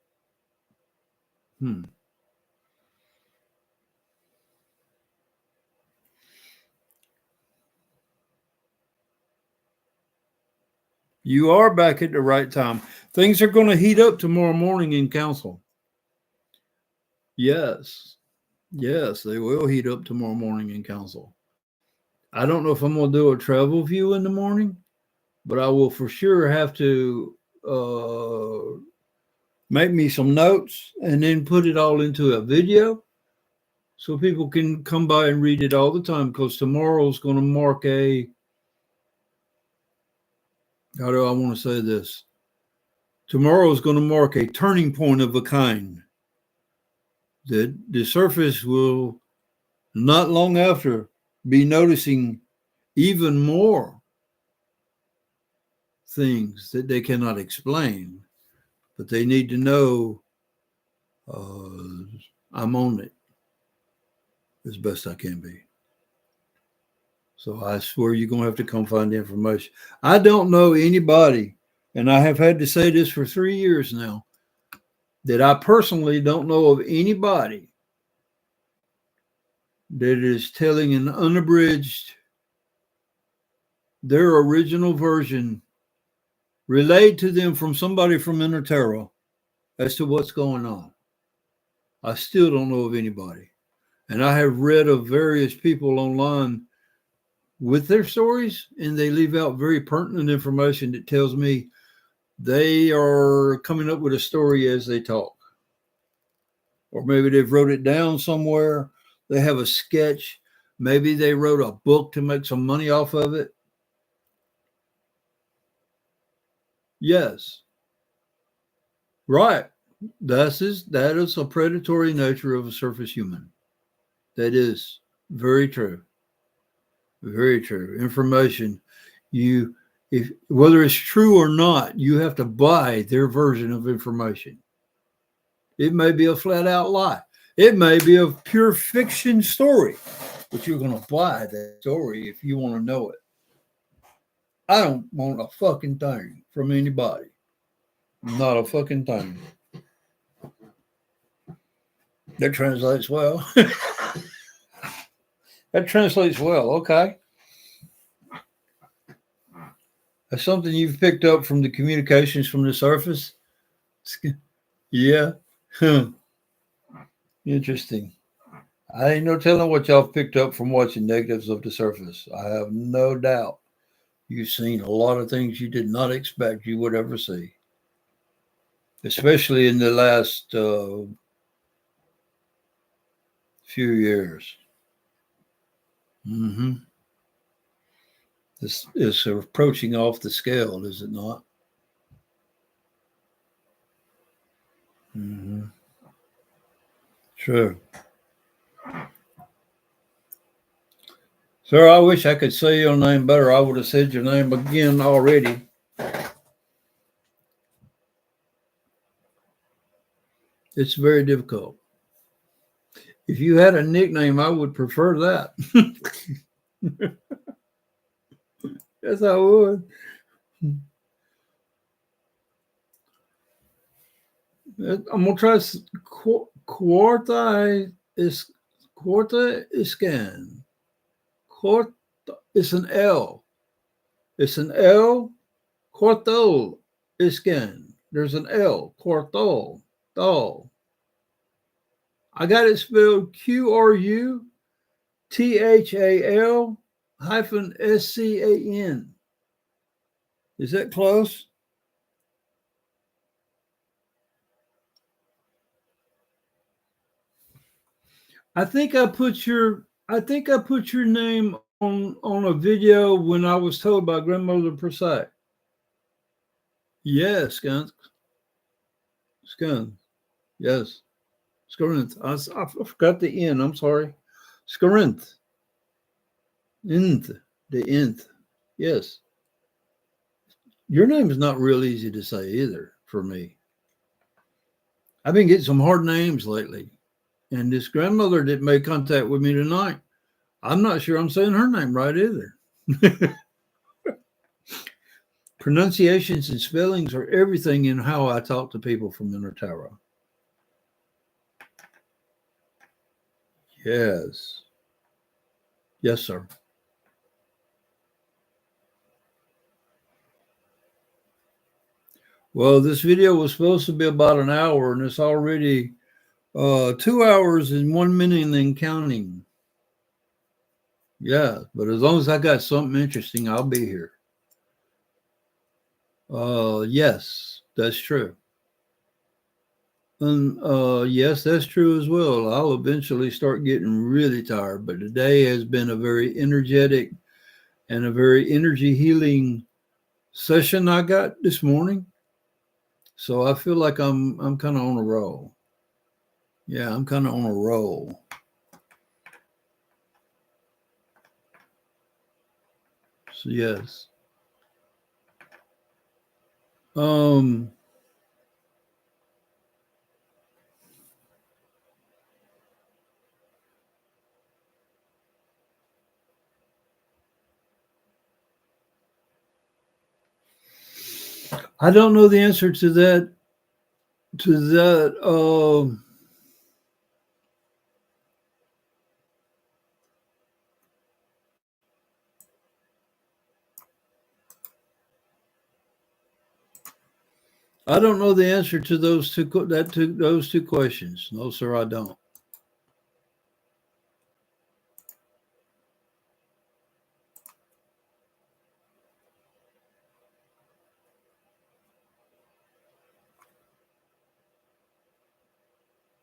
You are back at the right time. Things are going to heat up tomorrow morning in council. Yes, they will heat up tomorrow morning in council. I don't know if I'm going to do a travel view in the morning, but I will for sure have to make me some notes and then put it all into a video so people can come by and read it all the time, because tomorrow's going to mark a, how do I want to say this? Tomorrow is going to mark a turning point of a kind that the surface will not long after be noticing even more things that they cannot explain, but they need to know I'm on it as best I can be. So I swear you're going to have to come find the information. I don't know anybody, and I have had to say this for 3 years now, that I personally don't know of anybody that is telling an unabridged, their original version relayed to them from somebody from Inner Terra as to what's going on. I still don't know of anybody. And I have read of various people online with their stories, and they leave out very pertinent information that tells me they are coming up with a story as they talk. Or maybe they've wrote it down somewhere. They have a sketch. Maybe they wrote a book to make some money off of it. Yes. Right. That is a predatory nature of a surface human. That is very true. Very true. Information, if whether it's true or not, you have to buy their version of information. It may be a flat out lie. It may be a pure fiction story, but you're going to buy that story if you want to know it. I don't want a fucking thing from anybody. Not a fucking thing. That translates well. That translates well. Okay. That's something you've picked up from the communications from the surface? Yeah. Interesting. I ain't no telling what y'all picked up from watching Negatives of the Surface. I have no doubt you've seen a lot of things you did not expect you would ever see, especially in the last few years. Mm-hmm. This is approaching off the scale, is it not? Mm-hmm. True. Sir, I wish I could say your name better. I would have said your name again already. It's very difficult. If you had a nickname, I would prefer that. Yes, I would. I'm going to try Qruthal'Escan. It's an L. It's an L. Qruthal'Escan. There's an L. Qruthal'Escan. I got it spelled Qruthal'Escan. Is that close? I think I put your name on a video when I was told by Grandmother Persei. Yes, Skarnthe. Yes. Skarnthe. I forgot the N. I'm sorry. Skarnthe. The nth. Yes. Your name is not real easy to say either for me. I've been getting some hard names lately. And this grandmother that made contact with me tonight, I'm not sure I'm saying her name right either. Pronunciations and spellings are everything in how I talk to people from Inner Terra. Yes. Yes, sir. Well, this video was supposed to be about an hour, and it's already 2 hours and 1 minute and counting. Yeah, but as long as I got something interesting, I'll be here. Yes, that's true. And yes, that's true as well. I'll eventually start getting really tired, but today has been a very energetic and a very energy healing session I got this morning. So I feel like I'm kind of on a roll. Yeah, I'm kind of on a roll. So yes. Um I don't know the answer to that. I don't know the answer to those two questions. No, sir, I don't.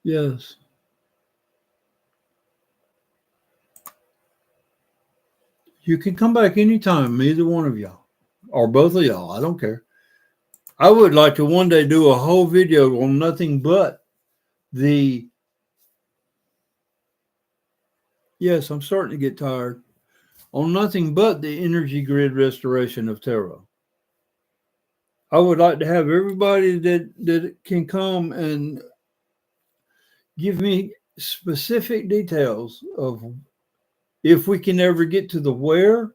Yes. You can come back anytime, either one of y'all. Or both of y'all. I don't care. I would like to one day do a whole video on nothing but the yes, I'm starting to get tired. On nothing but the energy grid restoration of Terra. I would like to have everybody that can come and give me specific details of if we can ever get to the where.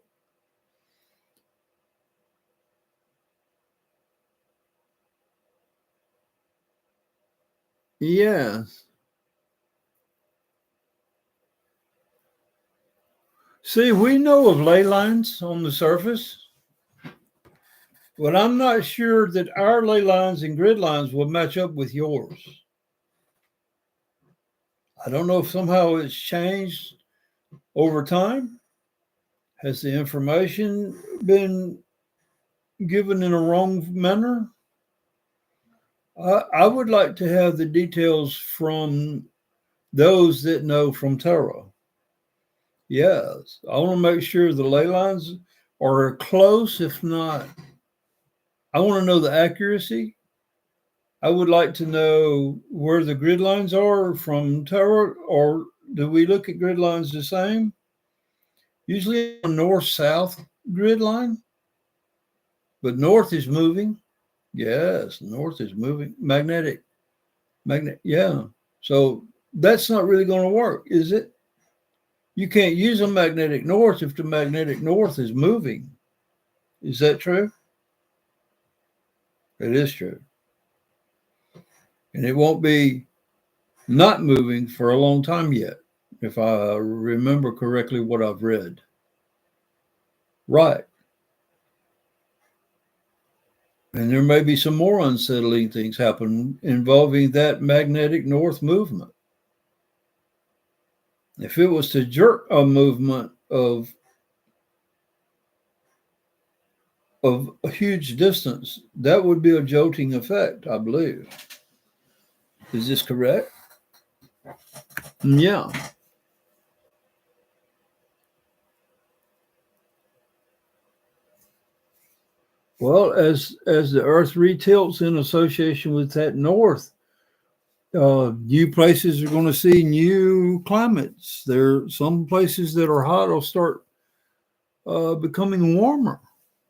Yes. See, we know of ley lines on the surface, but I'm not sure that our ley lines and grid lines will match up with yours. I don't know if somehow it's changed over time. Has the information been given in a wrong manner? I would like to have the details from those that know from Terra. Yes, I want to make sure the ley lines are close, if not. I want to know the accuracy. I would like to know where the grid lines are from Terra, or do we look at grid lines the same? Usually a north-south grid line, but north is moving. Yes, north is moving. Yeah. So that's not really going to work, is it? You can't use a magnetic north if the magnetic north is moving. Is that true? It is true. And it won't be not moving for a long time yet, if I remember correctly what I've read. Right. And there may be some more unsettling things happen involving that magnetic north movement. If it was to jerk a movement of a huge distance, that would be a jolting effect, I believe. Is this correct? Yeah. Well, as the Earth retilts in association with that north, new places are going to see new climates. There, some places that are hot will start becoming warmer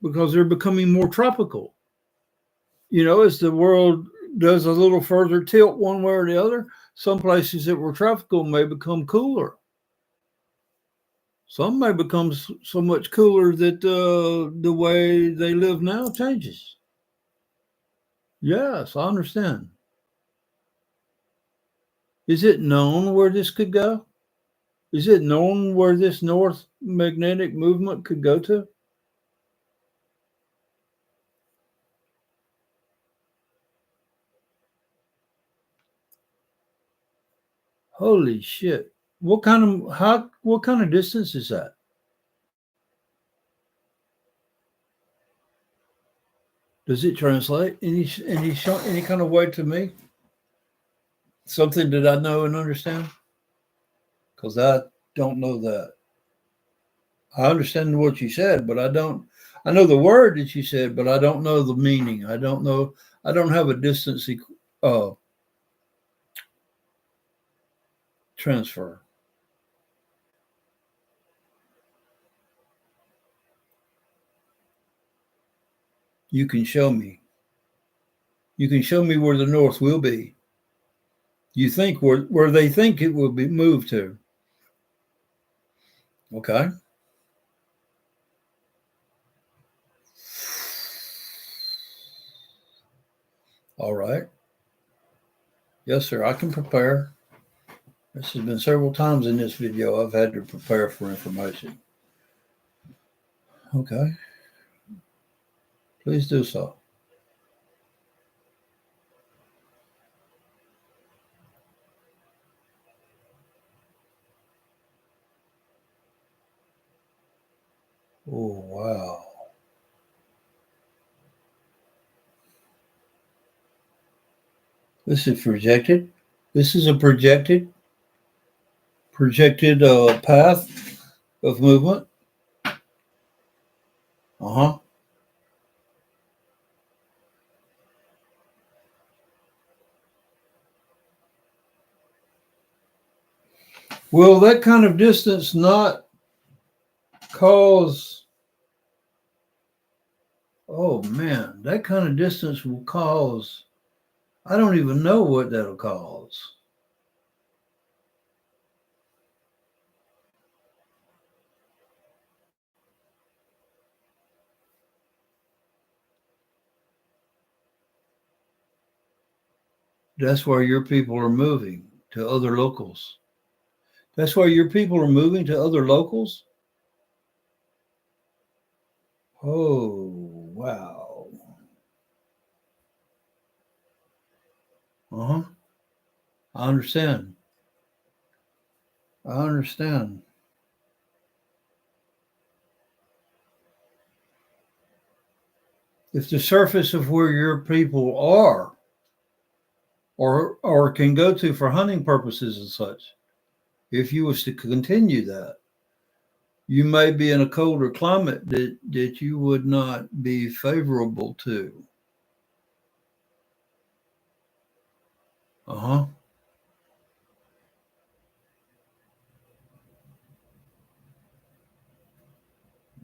because they're becoming more tropical. You know, as the world does a little further tilt one way or the other, some places that were tropical may become cooler. Some may become so much cooler that the way they live now changes. Yes, I understand. Is it known where this could go? Is it known where this north magnetic movement could go to? Holy shit. What kind of distance is that? Does it translate any kind of way to me? Something that I know and understand? Because I don't know that. I understand what you said, but I don't. I know the word that you said, but I don't know the meaning. I don't know. I don't have a distance transfer. You can show me. You can show me where the north will be. You think where they think it will be moved to. Okay. All right. Yes, sir. I can prepare. This has been several times in this video I've had to prepare for information. Okay. Please do so. Oh, wow. This is projected. This is a projected path of movement. Uh-huh. Will that kind of distance not cause, oh man, that kind of distance will cause, I don't even know what that'll cause. That's why your people are moving to other locals. That's why your people are moving to other locals? Oh, wow. Uh-huh. I understand. I understand. If the surface of where your people are or can go to for hunting purposes and such, if you was to continue that, you may be in a colder climate that you would not be favorable to. Uh-huh.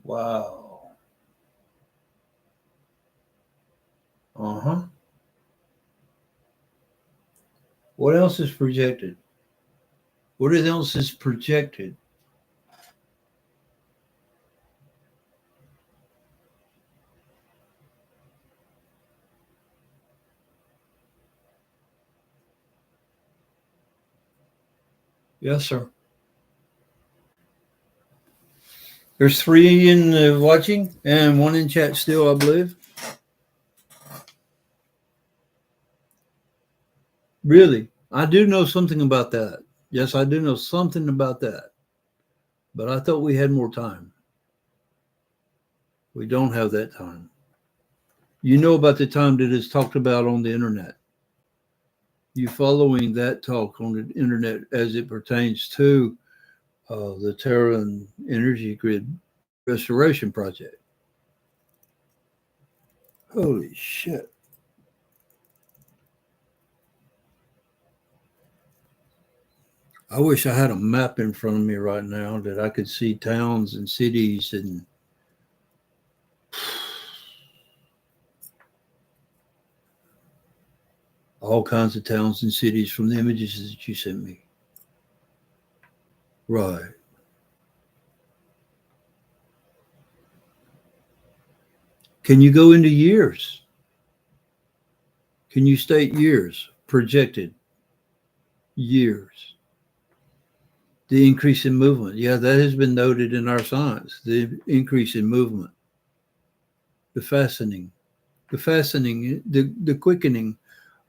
Wow. Uh-huh. What else is projected? What else is projected? Yes, sir. There's 3 in watching and 1 in chat still, I believe. Really? I do know something about that. Yes, I do know something about that. But I thought we had more time. We don't have that time. You know about the time that is talked about on the internet. You following that talk on the internet as it pertains to the Terran Energy Grid Restoration Project. Holy shit. I wish I had a map in front of me right now that I could see towns and cities and all kinds of towns and cities from the images that you sent me. Right. Can you go into years? Can you state years, projected years? The increase in movement. Yeah, that has been noted in our science. The increase in movement. The quickening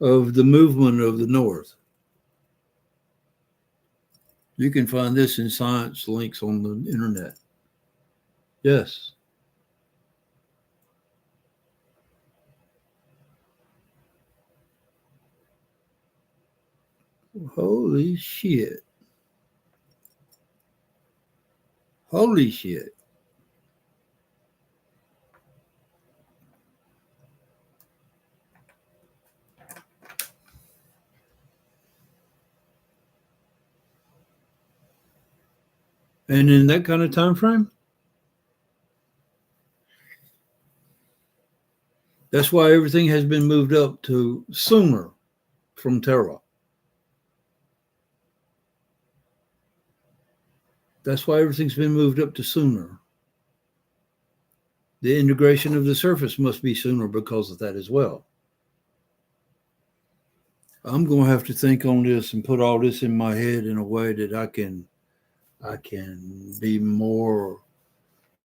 of the movement of the north. You can find this in science links on the internet. Yes. Holy shit. Holy shit. And in that kind of time frame, that's why everything has been moved up to sooner from Terra. That's why everything's been moved up to sooner. The integration of the surface must be sooner because of that as well. I'm going to have to think on this and put all this in my head in a way that I can be more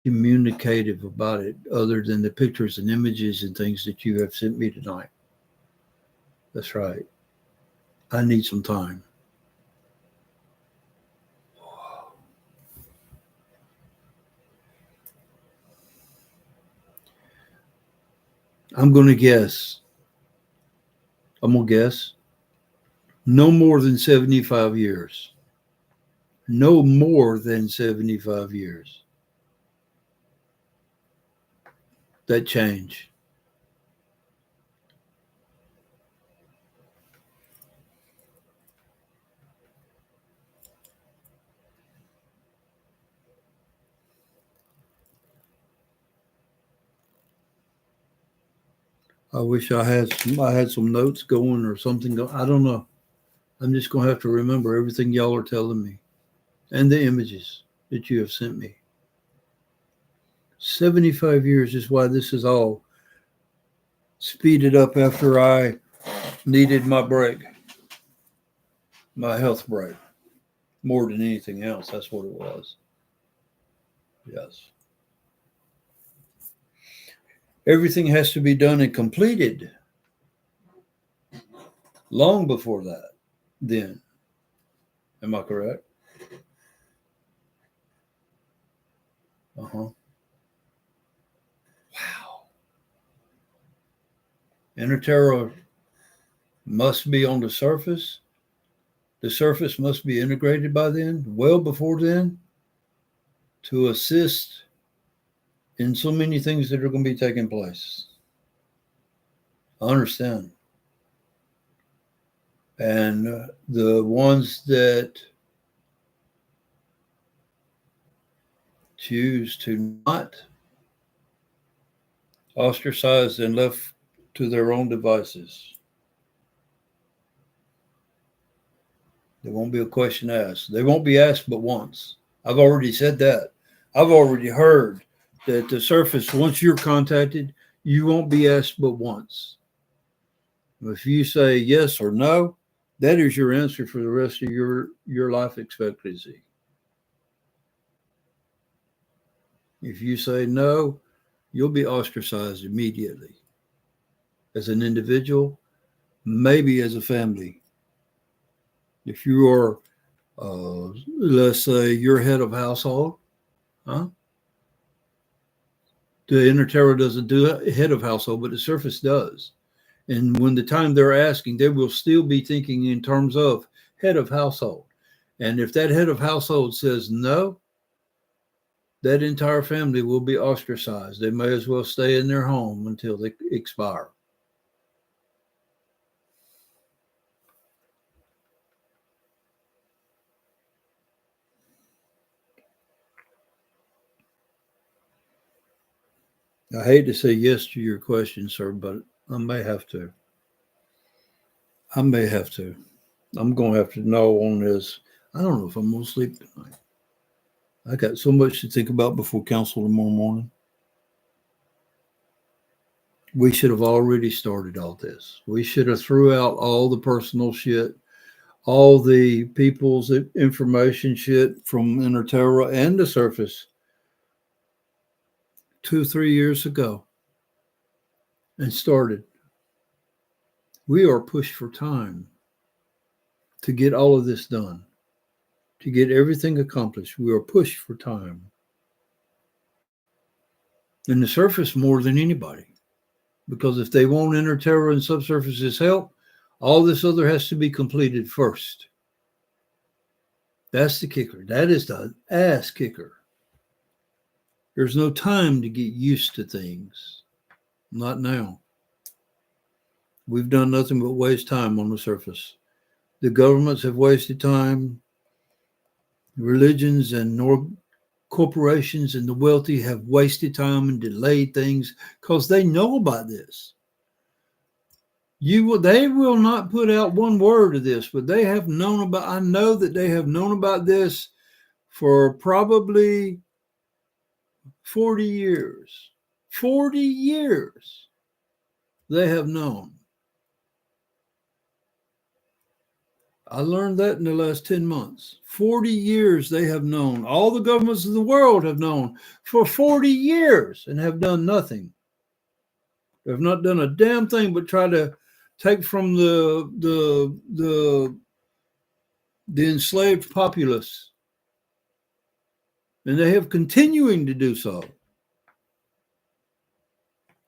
communicative about it, other than the pictures and images and things that you have sent me tonight. That's right. I need some time. I'm going to guess. No more than 75 years. No more than 75 years. That change. I wish I had some notes going or something. I don't know. I'm just going to have to remember everything y'all are telling me and the images that you have sent me. 75 years is why this is all speeded up after I needed my break, my health break, more than anything else. That's what it was. Yes. Everything has to be done and completed long before that, then. Am I correct? Uh-huh. Wow. Inner Terra must be on the surface. The surface must be integrated by then, well before then, to assist in so many things that are going to be taking place. I understand. And the ones that choose to not ostracized and left to their own devices, there won't be a question asked. They won't be asked but once. I've already said that. I've already heard that the surface, once you're contacted, you won't be asked but once. If you say yes or no, that is your answer for the rest of your life expectancy. If you say no, you'll be ostracized immediately. As an individual, maybe as a family. If you are, let's say, you're head of household, huh? The inner Terra doesn't do head of household, but the surface does. And when the time they're asking, they will still be thinking in terms of head of household. And if that head of household says no, that entire family will be ostracized. They may as well stay in their home until they expire. I hate to say yes to your question, sir, but I may have to. I'm going to have to know on this. I don't know if I'm going to sleep tonight. I got so much to think about before council tomorrow morning. We should have already started all this. We should have threw out all the personal shit, all the people's information shit from Inner Terra and the surface 2-3 years ago and started. We are pushed for time to get all of this done, to get everything accomplished. We are pushed for time. And the surface more than anybody. Because if they want Inner Terra and subsurface's help, All this other has to be completed first. That's the kicker. That is the ass kicker. There's no time to get used to things. Not now. We've done nothing but waste time on the surface. The governments have wasted time. Religions and corporations and the wealthy have wasted time and delayed things because they know about this. They will not put out one word of this, but they have known about, I know that they have known about this for probably 40 years. 40 years they have known. I learned that in the last 10 months. 40 years they have known. All the governments of the world have known for 40 years and have done nothing. They have not done a damn thing but try to take from the enslaved populace. And they have continuing to do so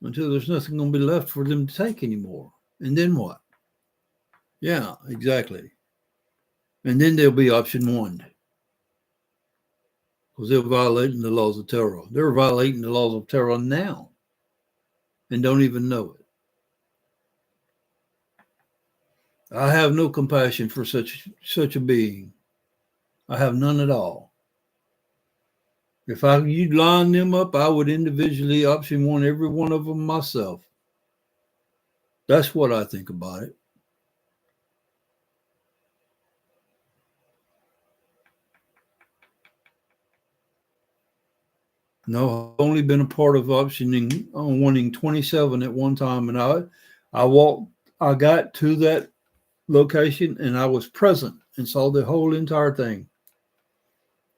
until there's nothing going to be left for them to take anymore. And then what? Yeah, exactly. And then there'll be option one. Because they're violating the laws of Terra. They're violating the laws of Terra now and don't even know it. I have no compassion for such a being. I have none at all. If you'd line them up, I would individually option one every one of them myself. That's what I think about it. No, I've only been a part of optioning on wanting 27 at one time, and I got to that location and I was present and saw the whole entire thing.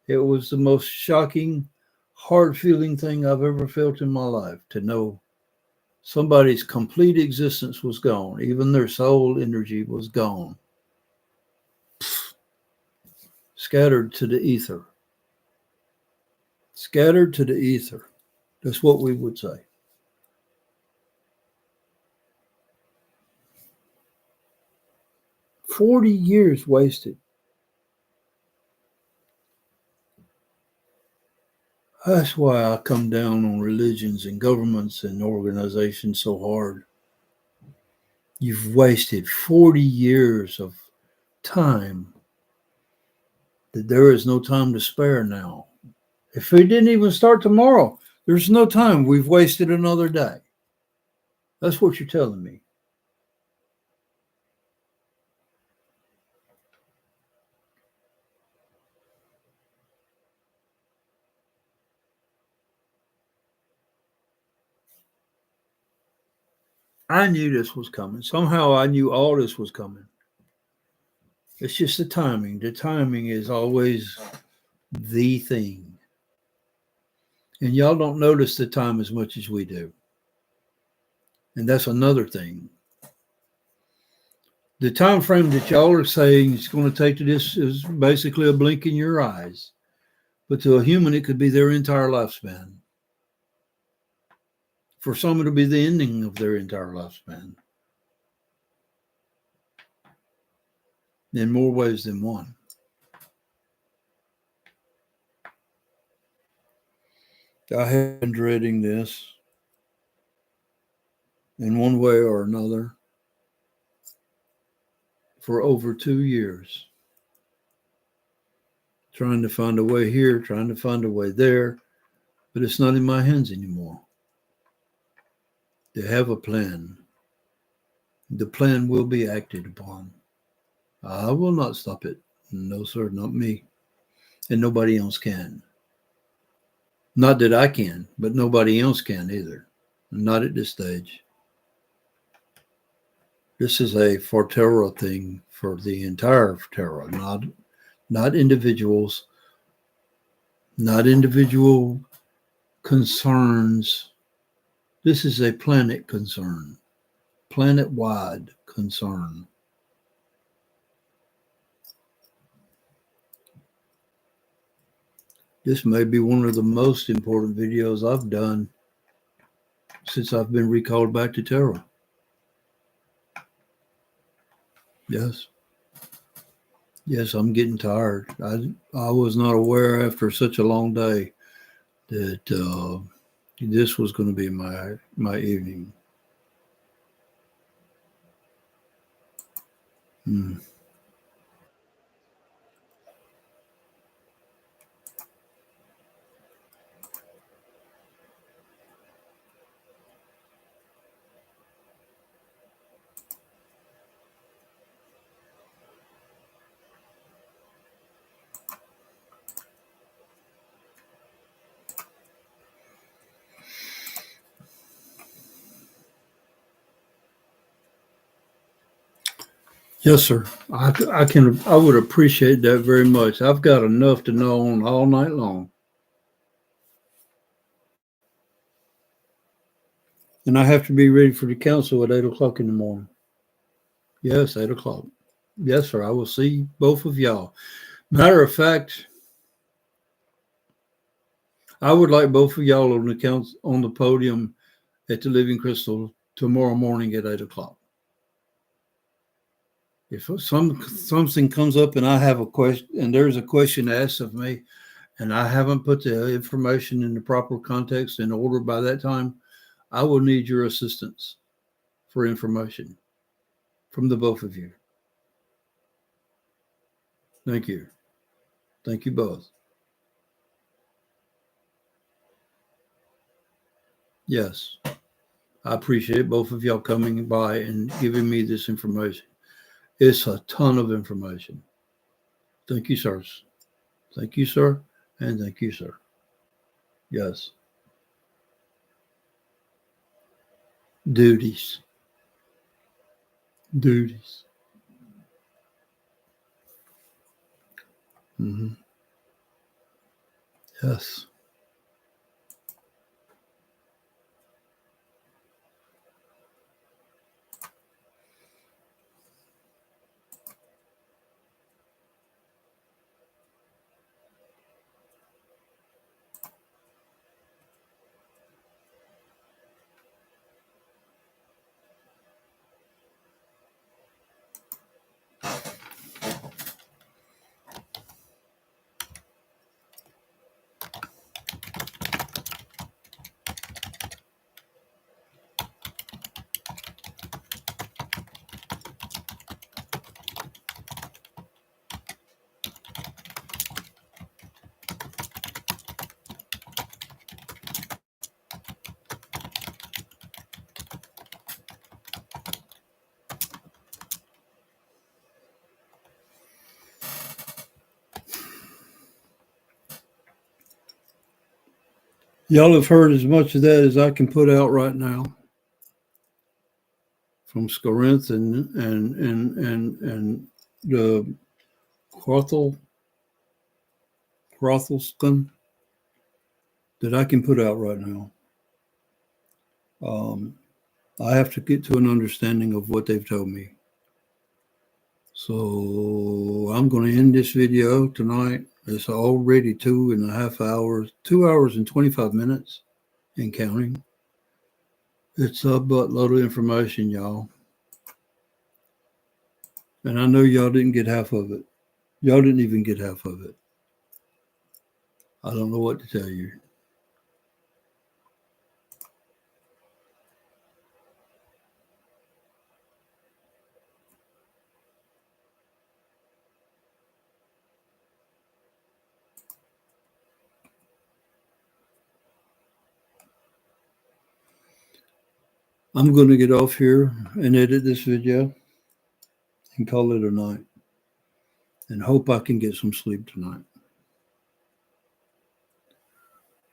It was the most shocking, hard-feeling thing I've ever felt in my life, to know somebody's complete existence was gone. Even their soul energy was gone. Scattered to the ether. Scattered to the ether. That's what we would say. "40 years wasted." That's why I come down on religions and governments and organizations so hard. You've wasted 40 years of time that there is no time to spare now. If we didn't even start tomorrow, there's no time. We've wasted another day. That's what you're telling me. I knew this was coming. Somehow I knew all this was coming. It's just the timing. The timing is always the thing. And y'all don't notice the time as much as we do. And that's another thing. The time frame that y'all are saying it's going to take to this is basically a blink in your eyes. But to a human, it could be their entire lifespan. For some, it'll be the ending of their entire lifespan. In more ways than one. I have been dreading this in one way or another for over 2 years. Trying to find a way here, trying to find a way there, but it's not in my hands anymore. They have a plan. The plan will be acted upon. I will not stop it. No, sir, not me. And nobody else can. Not that I can, but nobody else can either. Not at this stage. This is a for Terra thing for the entire Terra, not individuals, not individual concerns. This is a planet concern, planet-wide concern. This may be one of the most important videos I've done since I've been recalled back to Terra. Yes. Yes, I'm getting tired. I was not aware after such a long day that this was going to be my evening. Mm. Yes, sir. I can. I would appreciate that very much. I've got enough to know on all night long, and I have to be ready for the council at 8 o'clock in the morning. Yes, 8 o'clock. Yes, sir. I will see both of y'all. Matter of fact, I would like both of y'all on the council on the podium at the Living Crystal tomorrow morning at 8 o'clock. If something comes up and I have a question and there's a question asked of me and I haven't put the information in the proper context and order by that time, I will need your assistance for information from the both of you. Thank you. Thank you both. Yes, I appreciate both of y'all coming by and giving me this information. It's a ton of information. Thank you, sirs. Thank you, sir. And thank you, sir. Yes. Duties. Duties. Mm-hmm. Yes. Y'all have heard as much of that as I can put out right now from Skarnthe and the Qruthal'Escan that I can put out right now. I have to get to an understanding of what they've told me. So I'm going to end this video tonight. It's already 2.5 hours, 2 hours and 25 minutes and counting. It's a buttload of information, y'all. And I know y'all didn't get half of it. Y'all didn't even get half of it. I don't know what to tell you. I'm going to get off here and edit this video and call it a night and hope I can get some sleep tonight.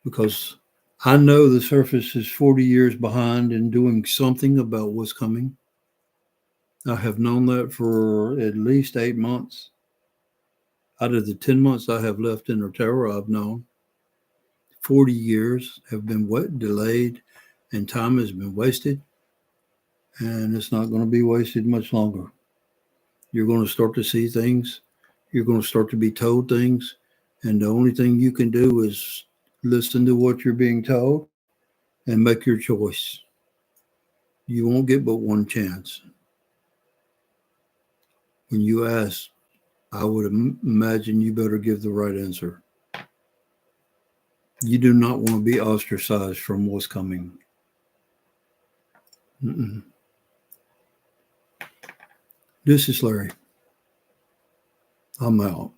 Because I know the surface is 40 years behind in doing something about what's coming. I have known that for at least 8 months. Out of the 10 months I have left in Terra, I've known 40 years have been delayed and time has been wasted. And it's not going to be wasted much longer. You're going to start to see things. You're going to start to be told things. And the only thing you can do is listen to what you're being told and make your choice. You won't get but one chance. When you ask, I would imagine you better give the right answer. You do not want to be ostracized from what's coming. Mm-mm. This is Larry. I'm out.